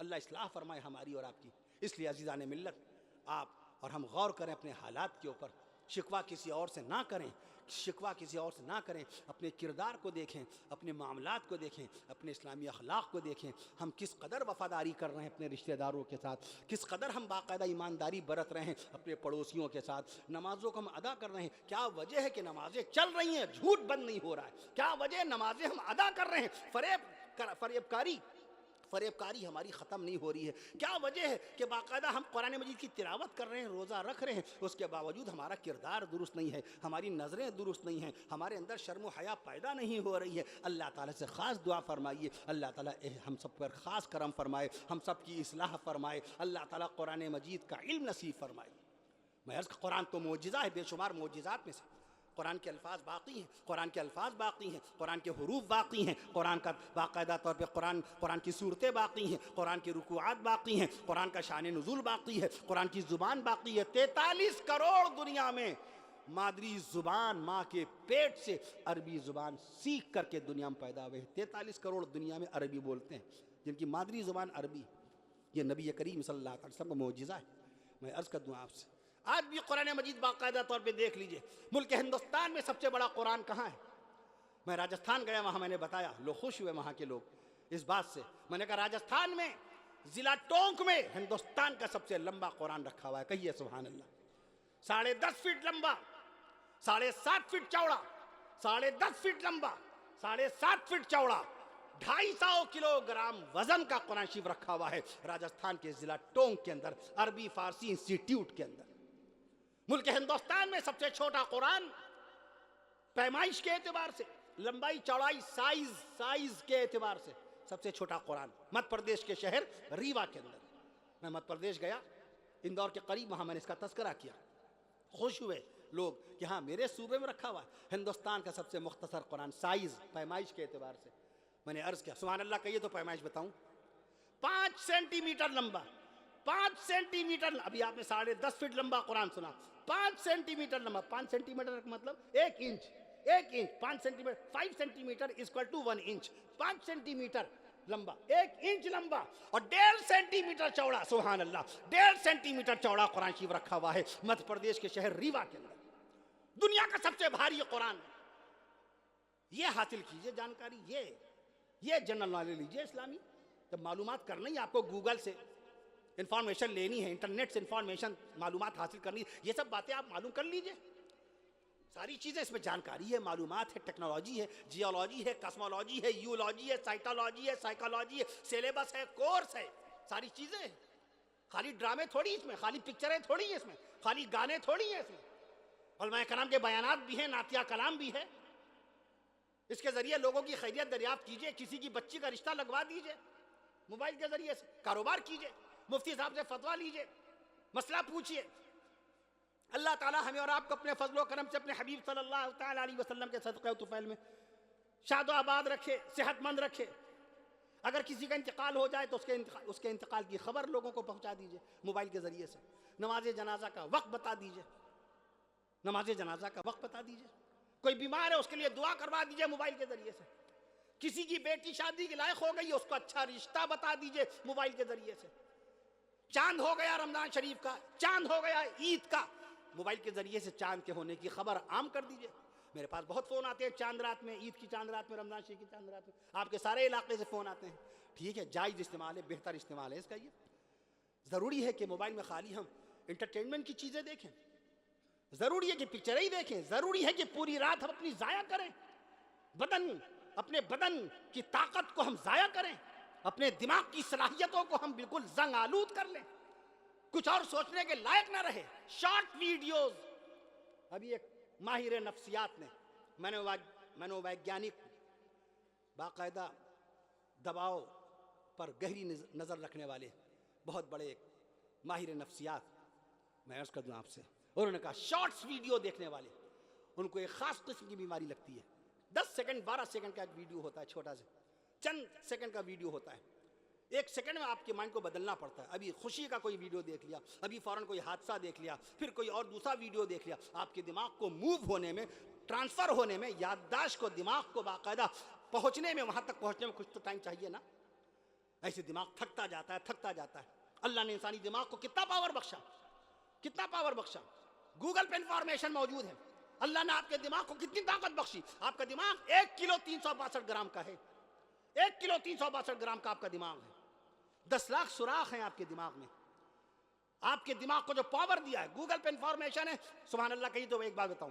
اللہ اصلاح فرمائے ہماری اور آپ کی. اس لیے عزیزان ملت، آپ اور ہم غور کریں اپنے حالات کے اوپر. شکوہ کسی اور سے نہ کریں، شکوہ کسی اور سے نہ کریں. اپنے کردار کو دیکھیں، اپنے معاملات کو دیکھیں، اپنے اسلامی اخلاق کو دیکھیں. ہم کس قدر وفاداری کر رہے ہیں اپنے رشتہ داروں کے ساتھ، کس قدر ہم باقاعدہ ایمانداری برت رہے ہیں اپنے پڑوسیوں کے ساتھ. نمازوں کو ہم ادا کر رہے ہیں، کیا وجہ ہے کہ نمازیں چل رہی ہیں، جھوٹ بند نہیں ہو رہا ہے؟ کیا وجہ ہے نمازیں ہم ادا کر رہے ہیں، فریب کاری فریب کاری ہماری ختم نہیں ہو رہی ہے. کیا وجہ ہے کہ باقاعدہ ہم قرآن مجید کی تلاوت کر رہے ہیں, روزہ رکھ رہے ہیں, اس کے باوجود ہمارا کردار درست نہیں ہے, ہماری نظریں درست نہیں ہیں, ہمارے اندر شرم و حیا پیدا نہیں ہو رہی ہے. اللہ تعالیٰ سے خاص دعا فرمائیے, اللہ تعالیٰ ہم سب پر خاص کرم فرمائے, ہم سب کی اصلاح فرمائے, اللہ تعالیٰ قرآن مجید کا علم نصیب فرمائے. میں عرض قرآن تو معجزہ ہے, بے شمار معجزات میں سے. قرآن کے الفاظ باقی ہیں, قرآن کے الفاظ باقی ہیں, قرآن کے حروف باقی ہیں, قرآن کا باقاعدہ طور پہ قرآن کی صورتیں باقی ہیں, قرآن کی رکوعات باقی ہیں, قرآن کا شان نزول باقی ہے, قرآن کی زبان باقی ہے. 43 کروڑ دنیا میں مادری زبان, ماں کے پیٹ سے عربی زبان سیکھ کر کے دنیا میں پیدا ہوئے. 43 کروڑ دنیا میں عربی بولتے ہیں جن کی مادری زبان عربی. یہ نبی کریم صلی اللہ علیہ وسلم کا معجزہ ہے. میں عرض کر دوں آپ سے, آج بھی قرآن مجید باقاعدہ طور پہ دیکھ لیجئے, ملک ہندوستان میں سب سے بڑا قرآن کہاں ہے؟ میں راجستھان گیا, وہاں میں نے بتایا, لوگ خوش ہوئے وہاں کے لوگ اس بات سے. میں نے کہا راجستھان میں ضلع ٹونک میں ہندوستان کا سب سے لمبا قرآن رکھا ہوا ہے. کہیے سبحان اللہ. 10.5 فٹ لمبا, 7.5 فٹ چوڑا, 10.5 فٹ لمبا, 7.5 فٹ چوڑا, 250 کلو گرام وزن کا قرآن شریف رکھا ہوا ہے راجستھان کے ضلع ٹونک کے اندر, عربی فارسی انسٹیٹیوٹ کے اندر. ملک ہندوستان میں سب سے چھوٹا قرآن پیمائش کے اعتبار سے, لمبائی چوڑائی سائز کے اعتبار سے سب سے چھوٹا قرآن مدھیہ پردیش کے شہر ریوا کے اندر. میں مدھیہ پردیش گیا, اندور کے قریب, وہاں میں نے اس کا تذکرہ کیا. خوش ہوئے لوگ کہ ہاں میرے صوبے میں رکھا ہوا ہے ہندوستان کا سب سے مختصر قرآن سائز پیمائش کے اعتبار سے. میں نے عرض کیا سبحان اللہ, کہیے تو پیمائش بتاؤں. 5 سینٹی میٹر لمبا, 5 سینٹی میٹر. ابھی آپ نے 10.5 فٹ لمبا قرآن سنا, 5 سینٹی میٹر لمبا. 5 سینٹی میٹر مطلب 1 inch, 5 centimetre, 5 centimetre equal to 1 inch. 5 centimetre لمبا, 1 انچ لمبا اور 1.5 سینٹی میٹر چوڑا. سبحان اللہ, 1.5 سینٹی میٹر چوڑا قرآن شریف رکھا ہوا ہے مدھیہ پردیش کے شہر ریوا کے اندر. دنیا کا سب سے بھاری قرآن. یہ حاصل کیجئے جانکاری, یہ جنرل نالج لیجئے اسلامی. جب معلومات کرنی ہے آپ کو, گوگل سے انفارمیشن لینی ہے, انٹرنیٹ سے انفارمیشن معلومات حاصل کرنی ہے, یہ سب باتیں آپ معلوم کر لیجئے. ساری چیزیں اس میں جانکاری ہے, معلومات ہے, ٹیکنالوجی ہے, جیولوجی ہے, کاسمولوجی ہے, یولوجی ہے, سائٹالوجی ہے, سائیکالوجی ہے, سیلیبس ہے, کورس ہے, ساری چیزیں ہیں. خالی ڈرامے تھوڑی اس میں, خالی پکچریں تھوڑی ہیں اس میں, خالی گانے تھوڑی ہیں اس میں. علماء کرام کے بیانات بھی ہیں, نعتیہ کلام بھی ہے. اس کے ذریعے لوگوں کی خیریت دریافت کیجئے, کسی کی بچی کا رشتہ لگوا دیجئے, موبائل کے ذریعے سے کاروبار کیجئے, مفتی صاحب سے فتویٰ لیجئے, مسئلہ پوچھئے. اللہ تعالی ہمیں اور آپ کو اپنے فضل و کرم سے اپنے حبیب صلی اللہ تعالی علیہ وسلم کے صدقہ و طفیل میں شاد و آباد رکھے, صحت مند رکھے. اگر کسی کا انتقال ہو جائے تو اس کے انتقال کی خبر لوگوں کو پہنچا دیجئے موبائل کے ذریعے سے. نماز جنازہ کا وقت بتا دیجئے, نماز جنازہ کا وقت بتا دیجئے. کوئی بیمار ہے اس کے لیے دعا کروا دیجئے موبائل کے ذریعے سے. کسی کی بیٹی شادی کے لائق ہو گئی ہے, اس کو اچھا رشتہ بتا دیجئے موبائل کے ذریعے سے. چاند ہو گیا رمضان شریف کا, چاند ہو گیا عید کا, موبائل کے ذریعے سے چاند کے ہونے کی خبر عام کر دیجئے. میرے پاس بہت فون آتے ہیں چاند رات میں, عید کی چاند رات میں, رمضان شریف کی چاند رات میں, آپ کے سارے علاقے سے فون آتے ہیں. ٹھیک ہے, جائز استعمال ہے, بہتر استعمال ہے اس کا. یہ ضروری ہے کہ موبائل میں خالی ہم انٹرٹینمنٹ کی چیزیں دیکھیں, ضروری ہے کہ پکچریں ہی دیکھیں, ضروری ہے کہ پوری رات ہم اپنی ضائع کریں, اپنے بدن کی طاقت کو ہم ضائع کریں, اپنے دماغ کی صلاحیتوں کو ہم بالکل زنگ آلود کر لیں, کچھ اور سوچنے کے لائق نہ رہے. Short videos. ابھی ایک ماہر نفسیات نے, منوویگیانک, باقاعدہ دباؤ پر گہری نظر رکھنے والے بہت بڑے ایک ماہر نفسیات, میں عرض کر دوں آپ سے, انہوں نے کہا شارٹس ویڈیو دیکھنے والے, ان کو ایک خاص قسم کی بیماری لگتی ہے. 10 سیکنڈ 12 سیکنڈ کا ایک ویڈیو ہوتا ہے, چھوٹا سا چند سیکنڈ کا ویڈیو ہوتا ہے. 1 سیکنڈ میں آپ کے مائنڈ کو بدلنا پڑتا ہے. ابھی خوشی کا کوئی ویڈیو دیکھ لیا, ابھی فوراً کوئی حادثہ دیکھ لیا, پھر کوئی اور دوسرا ویڈیو دیکھ لیا. آپ کے دماغ کو موو ہونے میں, ٹرانسفر ہونے میں, یادداشت کو, دماغ کو باقاعدہ پہنچنے میں, وہاں تک پہنچنے میں کچھ تو ٹائم چاہیے نا. ایسے دماغ تھکتا جاتا ہے, تھکتا جاتا ہے. اللہ نے انسانی دماغ کو کتنا پاور بخشا, کتنا پاور بخشا. گوگل پہ انفارمیشن موجود ہے. اللہ نے آپ کے دماغ کو کتنی طاقت بخشی. آپ کا دماغ 1 کلو 362 گرام کا ہے, 1 کلو 362 گرام کا آپ کا دماغ ہے. 10 لاکھ سوراخ ہیں آپ کے دماغ میں. آپ کے دماغ کو جو پاور دیا ہے, گوگل پہ انفارمیشن ہے. سبحان اللہ, کہیں تو ایک بات بتاؤں,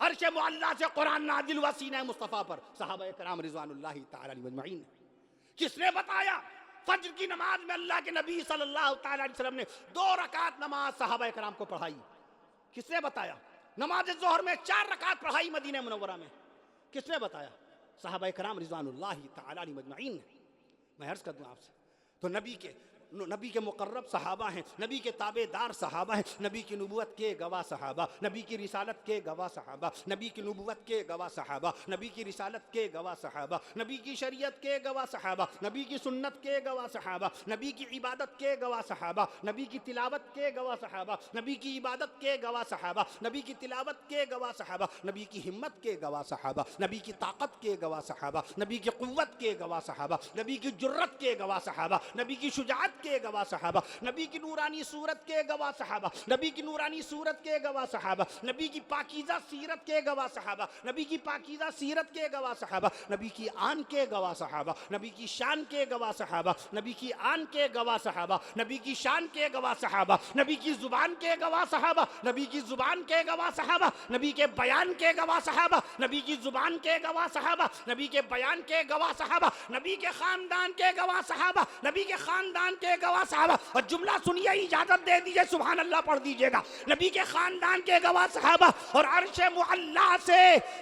عرش معلیٰ سے قرآن نازل ہوا سینہ مصطفیٰ پر صحابہ کرام رضوان اللہ تعالی علیہم اجمعین. کس نے بتایا؟ فجر کی نماز میں اللہ کے نبی صلی اللہ تعالی علیہ وسلم نے 2 رکعت نماز صحابہ کرام کو پڑھائی. کس نے بتایا؟ نماز ظہر میں 4 رکعت پڑھائی مدینہ منورہ میں. کس نے بتایا؟ صحابہ کرام رضوان اللہ تعالی علیہم اجمعین نے. میں عرض کر دوں آپ سے، تو نبی کے مقرب صحابہ ہیں، نبی کے تابع دار صحابہ ہیں، نبی کی نبوت کے گواہ صحابہ، نبی کی رسالت کے گواہ صحابہ، نبی کی نبوت کے گواہ صحابہ، نبی کی رسالت کے گواہ صحابہ، نبی کی شریعت کے گواہ صحابہ، نبی کی سنت کے گواہ صحابہ، نبی کی عبادت کے گواہ صحابہ، نبی کی تلاوت کے گواہ صحابہ، نبی کی عبادت کے گواہ صحابہ، نبی کی تلاوت کے گواہ صحابہ، نبی کی ہمت کے گواہ صحابہ، نبی کی طاقت کے گواہ صحابہ، نبی کی قوت کے گواہ صحابہ، نبی کی جرت کے گواہ صحابہ، نبی کی شجاعت کے گواہ صحابہ، نبی کی نورانی صورت کے گواہ صحابہ، نبی کی نورانی صورت کے گواہ صحابہ، نبی کی پاکیزہ سیرت کے گواہ صحابہ، نبی کی پاکیزہ سیرت کے گواہ صحابہ، نبی کی آن کے گواہ صحابہ، نبی کی شان کے گواہ صحابہ، نبی کی آن کے گواہ صحابہ، نبی کی شان کے گواہ صحابہ، نبی کی زبان کے گواہ صحابہ، نبی کی زبان کے گواہ صحابہ، نبی کے بیان کے گواہ صحابہ، نبی کی زبان کے گواہ صحابہ، نبی کے بیان کے گواہ صحابہ، نبی کے خاندان کے گواہ صحابہ، نبی کے خاندان کے گواہ صحابہ. اور جملہ سنیے، اجازت دے دیجئے، سبحان اللہ پڑھ دیجئے گا. نبی کے خاندان کے گواہ صحابہ اور عرش معلیٰ سے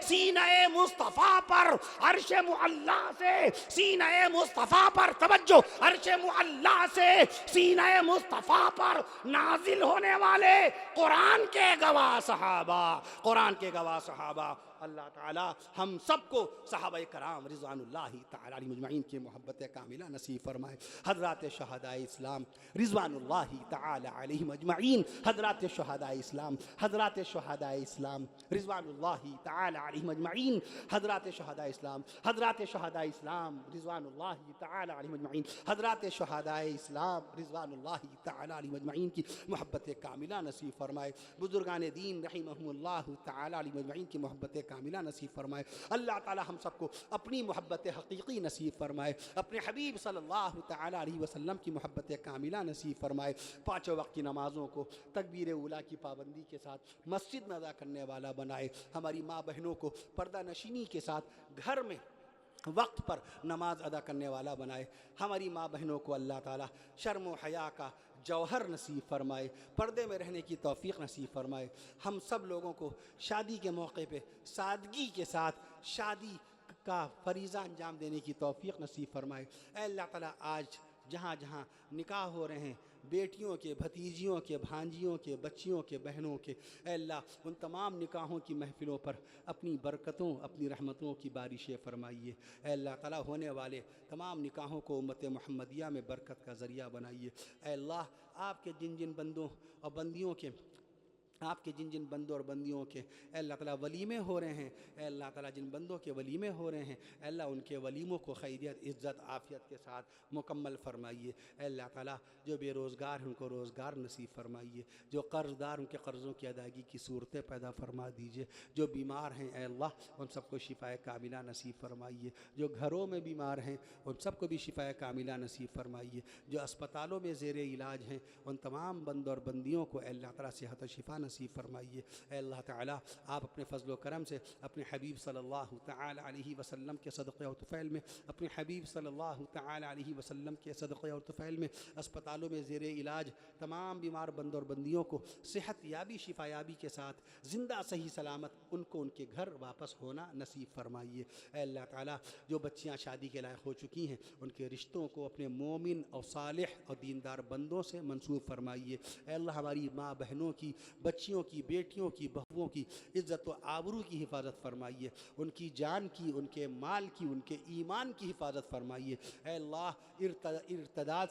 سینہ مصطفیٰ پر، عرش معلیٰ سے سینہ مصطفیٰ پر، توجہ، عرش معلیٰ سے سینہ مصطفیٰ پر نازل ہونے والے قرآن کے گواہ صحابہ، قرآن کے گواہ صحابہ. اللہ تعالی ہم سب کو صحابہ کرام رضوان اللہ تعالی علیہم اجمعین کی محبت کاملہ نصیب فرمائے. حضرات شہداء اسلام رضوان اللہ تعالی علیہم اجمعین، حضرات شہداء اسلام، حضرات شہداء اسلام رضوان اللہ تعالی علیہم اجمعین، حضرات شہداء اسلام، حضرات شہداء اسلام رضوان اللہ تعالی علیہم اجمعین، حضرات شہداء اسلام رضوان اللہ تعالی علیہم اجمعین کی محبت کاملہ نصیب فرمائے. بزرگان دین رحمہم اللہ تعالی علیہم اجمعین کی محبت کاملہ نصیب فرمائے. اللہ تعالی ہم سب کو اپنی محبت حقیقی نصیب فرمائے، اپنے حبیب صلی اللہ تعالی علیہ وسلم کی محبت کاملہ نصیب فرمائے. 5 وقت کی نمازوں کو تکبیر اولیٰ کی پابندی کے ساتھ مسجد میں ادا کرنے والا بنائے. ہماری ماں بہنوں کو پردہ نشینی کے ساتھ گھر میں وقت پر نماز ادا کرنے والا بنائے. ہماری ماں بہنوں کو اللہ تعالیٰ شرم و حیا کا جوہر نصیب فرمائے، پردے میں رہنے کی توفیق نصیب فرمائے. ہم سب لوگوں کو شادی کے موقع پہ سادگی کے ساتھ شادی کا فریضہ انجام دینے کی توفیق نصیب فرمائے. اے اللہ تعالیٰ آج جہاں جہاں نکاح ہو رہے ہیں، بیٹیوں کے، بھتیجیوں کے، بھانجیوں کے، بچیوں کے، بہنوں کے، اے اللہ ان تمام نکاحوں کی محفلوں پر اپنی برکتوں، اپنی رحمتوں کی بارشیں فرمائیے. اے اللہ تعالیٰ ہونے والے تمام نکاحوں کو امت محمدیہ میں برکت کا ذریعہ بنائیے. اے اللہ آپ کے جن جن بندوں اور بندیوں کے، آپ کے جن جن بندوں اور بندیوں کے اے اللہ تعالیٰ ولیمے ہو رہے ہیں، اے اللہ تعالیٰ جن بندوں کے ولیمے ہو رہے ہیں، اے اللہ ان کے ولیموں کو خیریت، عزت، عافیت کے ساتھ مکمل فرمائیے. اے اللہ تعالیٰ جو بے روزگار ہیں ان کو روزگار نصیب فرمائیے، جو قرض دار ان کے قرضوں کی ادائیگی کی صورتیں پیدا فرما دیجیے، جو بیمار ہیں اے اللہ ان سب کو شفائے کاملہ نصیب فرمائیے، جو گھروں میں بیمار ہیں ان سب کو بھی شفائے کاملہ نصیب فرمائیے، جو اسپتالوں میں زیر علاج ہیں ان تمام بندوں اور بندیوں کو اے اللہ تعالیٰ صحت و شفا نصیب فرمائیے. اے اللہ تعالیٰ آپ اپنے فضل و کرم سے اپنے حبیب صلی اللہ تعالی علیہ وسلم کے صدقے اور طفیل میں، اپنے حبیب صلی اللہ تعالی علیہ وسلم کے صدقے اور طفیل میں اسپتالوں میں زیر علاج تمام بیمار بندوں اور بندیوں کو صحت یابی، شفا یابی کے ساتھ زندہ صحیح سلامت ان کو ان کے گھر واپس ہونا نصیب فرمائیے. اے اللہ تعالیٰ جو بچیاں شادی کے لائق ہو چکی ہیں ان کے رشتوں کو اپنے مومن اور صالح اور دیندار بندوں سے منسوب فرمائیے. اے اللہ ہماری ماں بہنوں کی، بچیوں کی، بیٹیوں کی، بہوؤں کی عزت و آبرو کی حفاظت فرمائیے، ان کی جان کی، ان کے مال کی، ان کے ایمان کی حفاظت فرمائیے. اے اللہ ارتداد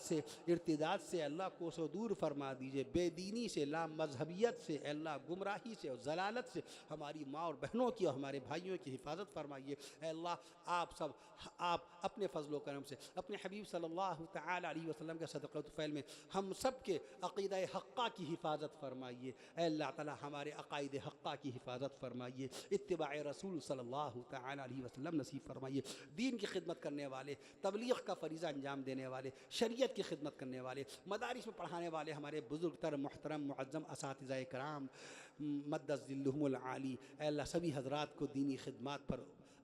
سے اللہ کو سو دور فرما دیجئے، بے دینی سے، لا مذہبیت سے، اے اللہ گمراہی سے اور ضلالت سے ہماری ماں اور بہنوں کی اور ہمارے بھائیوں کی حفاظت فرمائیے. اے اللہ آپ اپنے فضل و کرم سے اپنے حبیب صلی اللہ تعالی علیہ وسلم کے صدقہ و طفیل میں ہم سب کے عقیدہ حقہ کی حفاظت فرمائیے. اے اللہ تعالی ہمارے عقائد حقہ کی حفاظت فرمائیے، اتباع رسول صلی اللہ تعالی علیہ وسلم نصیب فرمائیے، دین کی خدمت کرنے والے، تبلیغ کا فریضہ انجام دینے والے، شریعت کی خدمت کرنے والے، مدارس میں پڑھانے والے ہمارے بزرگ تر محترم معظم اساتذہ کرام مدد ذلہم العالی، اے اللہ سبھی حضرات کو دینی خدمات پر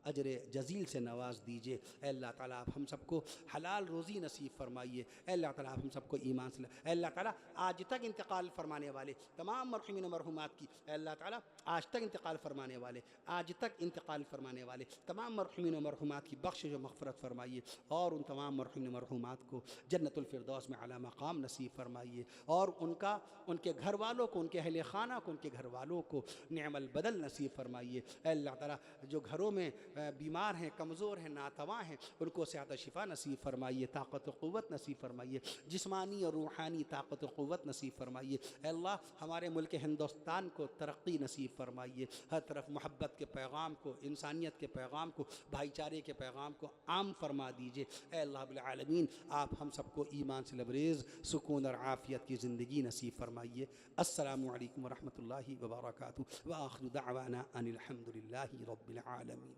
اجر جزیل سے نواز دیجیے۔ اے اللہ تعالیٰ آپ ہم سب کو حلال روزی نصیب فرمائیے۔ اے اللہ تعالیٰ آپ ہم سب کو ایمان سے، اے اللہ تعالیٰ آج تک انتقال فرمانے والے تمام مرحومین و مرحومات کی، اے اللہ تعالیٰ آج تک انتقال فرمانے والے، آج تک انتقال فرمانے والے تمام مرحومین و مرحومات کی بخشش و مغفرت فرمائیے، اور ان تمام مرحومین و مرحومات کو جنت الفردوس میں اعلیٰ مقام نصیب فرمائیے، اور ان کے گھر والوں کو، ان کے اہل خانہ کو، ان کے گھر والوں کو نعم البدل نصیب فرمائیے۔ اے اللہ تعالیٰ جو گھروں میں بیمار ہیں، کمزور ہیں، ناتواں ہیں، ان کو صحت و شفا نصیب فرمائیے، طاقت و قوت نصیب فرمائیے، جسمانی اور روحانی طاقت و قوت نصیب فرمائیے۔ اے اللہ ہمارے ملک ہندوستان کو ترقی نصیب فرمائیے، ہر طرف محبت کے پیغام کو، انسانیت کے پیغام کو، بھائی چارے کے پیغام کو عام فرما دیجیے۔ اے اللہ رب العالمین آپ ہم سب کو ایمان سے لبریز، سکون اور عافیت کی زندگی نصیب فرمائیے۔ السلام علیکم ورحمۃ اللہ وبرکاتہ، وآخر دعوانا ان الحمد للہ رب العالمین۔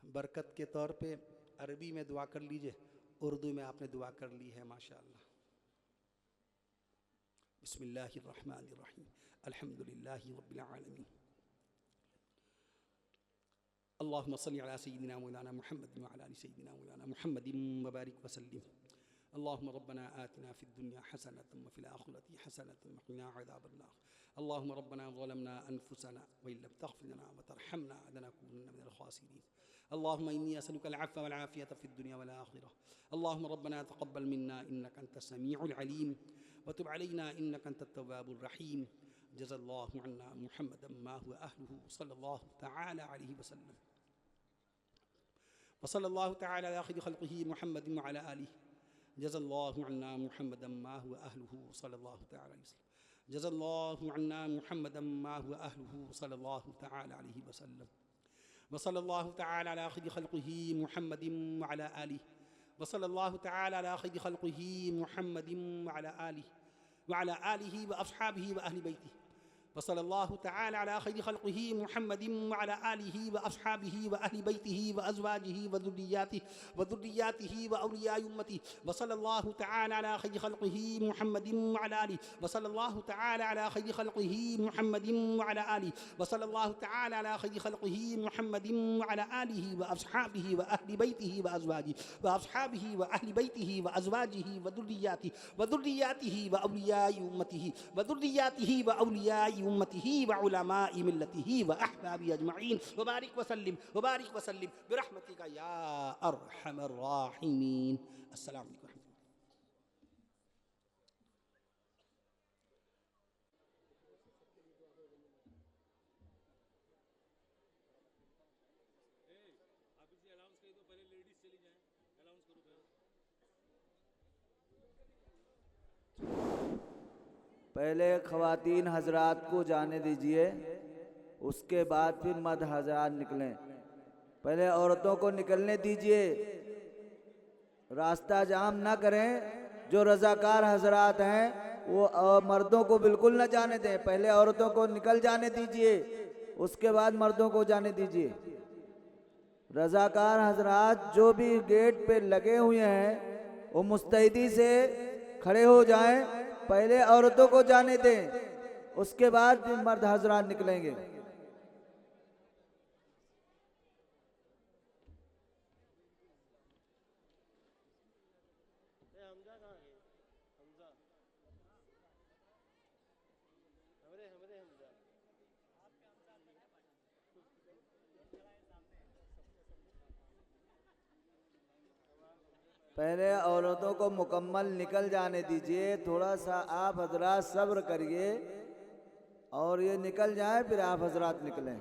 برکت کے طور پہ عربی میں دعا کر لیجئے، اردو میں آپ نے دعا کر لی ہے ماشاءاللہ۔ بسم اللہ الرحمن الرحیم، الحمد للہ رب العالمین، اللہم صلی علی سیدنا مولانا محمد وعلی آل سیدنا مولانا محمد وبارک وسلم۔ اللہم ربنا آتنا فی الدنیا حسنۃ وفی الآخرۃ حسنۃ وقنا عذاب النار۔ اللہم ربنا ظلمنا انفسنا وإن لم تغفر لنا وترحمنا لنکونن من الخاسرین۔ اللهم إني أسألك العفو والعافية في الدنيا والآخرة. اللهم ربنا تقبل منا إنك أنت السميع العليم، وتب علينا إنك أنت التواب الرحيم. جزا الله عنا محمدا ما هو أهله صلى الله تعالى عليه وسلم، وصلى الله تعالى على خير خلقه محمد وعلى آله. جزا الله عنا محمدا ما هو أهله صلى الله تعالى عليه وسلم. جزا الله عنا محمدا ما هو أهله صلى الله تعالى عليه وسلم. وصلى الله تعالى على خير خلقه محمد وعلى آله. وصلى الله تعالى على خير خلقه محمد وعلى آله وأصحابه وأهل بيته. وصلى الله تعالى على خير خلقه محمد وعلى آله وأصحابه وأهل بيته وأزواجه وذرياته وأولياء أمته. وصلى الله تعالى على خير خلقه محمد وعلى آله. وصلى الله تعالى على خير خلقه محمد وعلى آله. وصلى الله تعالى على خير خلقه محمد وعلى آله وأصحابه وأهل بيته وأصحابه وأهل بيته وأزواجه وذرياته وأولياء أمته وعلماء ملته وأحبابه أجمعين. وبارك وسلم برحمتك يا أرحم الراحمين. السلام عليكم ورحمة الله. پہلے خواتین حضرات کو جانے دیجئے، اس کے بعد پھر مرد حضرات نکلیں۔ پہلے عورتوں کو نکلنے دیجئے، راستہ جام نہ کریں۔ جو رضاکار حضرات ہیں وہ مردوں کو بالکل نہ جانے دیں، پہلے عورتوں کو نکل جانے دیجئے، اس کے بعد مردوں کو جانے دیجئے۔ رضاکار حضرات جو بھی گیٹ پہ لگے ہوئے ہیں وہ مستعدی سے کھڑے ہو جائیں، پہلے عورتوں کو جانے دیں، اس کے بعد پھر مرد حضرات نکلیں گے۔ پہلے عورتوں کو مکمل نکل جانے دیجئے، تھوڑا سا آپ حضرات صبر کریے اور یہ نکل جائیں، پھر آپ حضرات نکلیں۔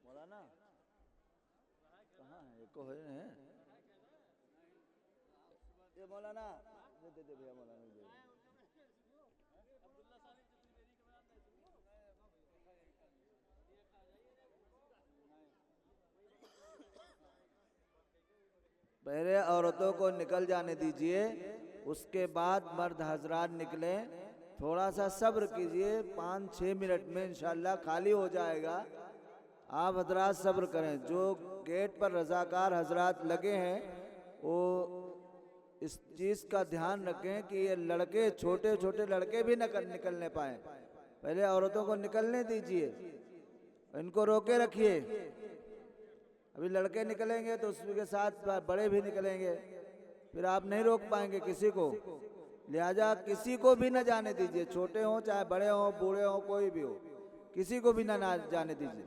مولانا کہاں ہے؟ ایک کو ہے یہ مولانا دے بھیا، مولانا دے۔ پہلے عورتوں کو نکل جانے دیجئے، اس کے بعد مرد حضرات نکلیں. تھوڑا سا صبر کیجئے، 5-6 منٹ میں انشاءاللہ خالی ہو جائے گا. آپ حضرات صبر کریں. جو گیٹ پر رضاکار حضرات لگے ہیں وہ اس چیز کا دھیان رکھیں کہ یہ لڑکے، چھوٹے چھوٹے لڑکے بھی نہ نکلنے پائیں. پہلے عورتوں کو نکلنے دیجئے، ان کو روکے رکھیے. ابھی لڑکے نکلیں گے تو اس کے ساتھ بڑے بھی نکلیں گے، پھر آپ نہیں روک پائیں گے کسی کو. لہذا کسی کو بھی نہ جانے دیجئے، چھوٹے ہوں چاہے بڑے ہوں، بوڑھے ہوں، کوئی بھی ہو، کسی کو بھی نہ جانے دیجئے.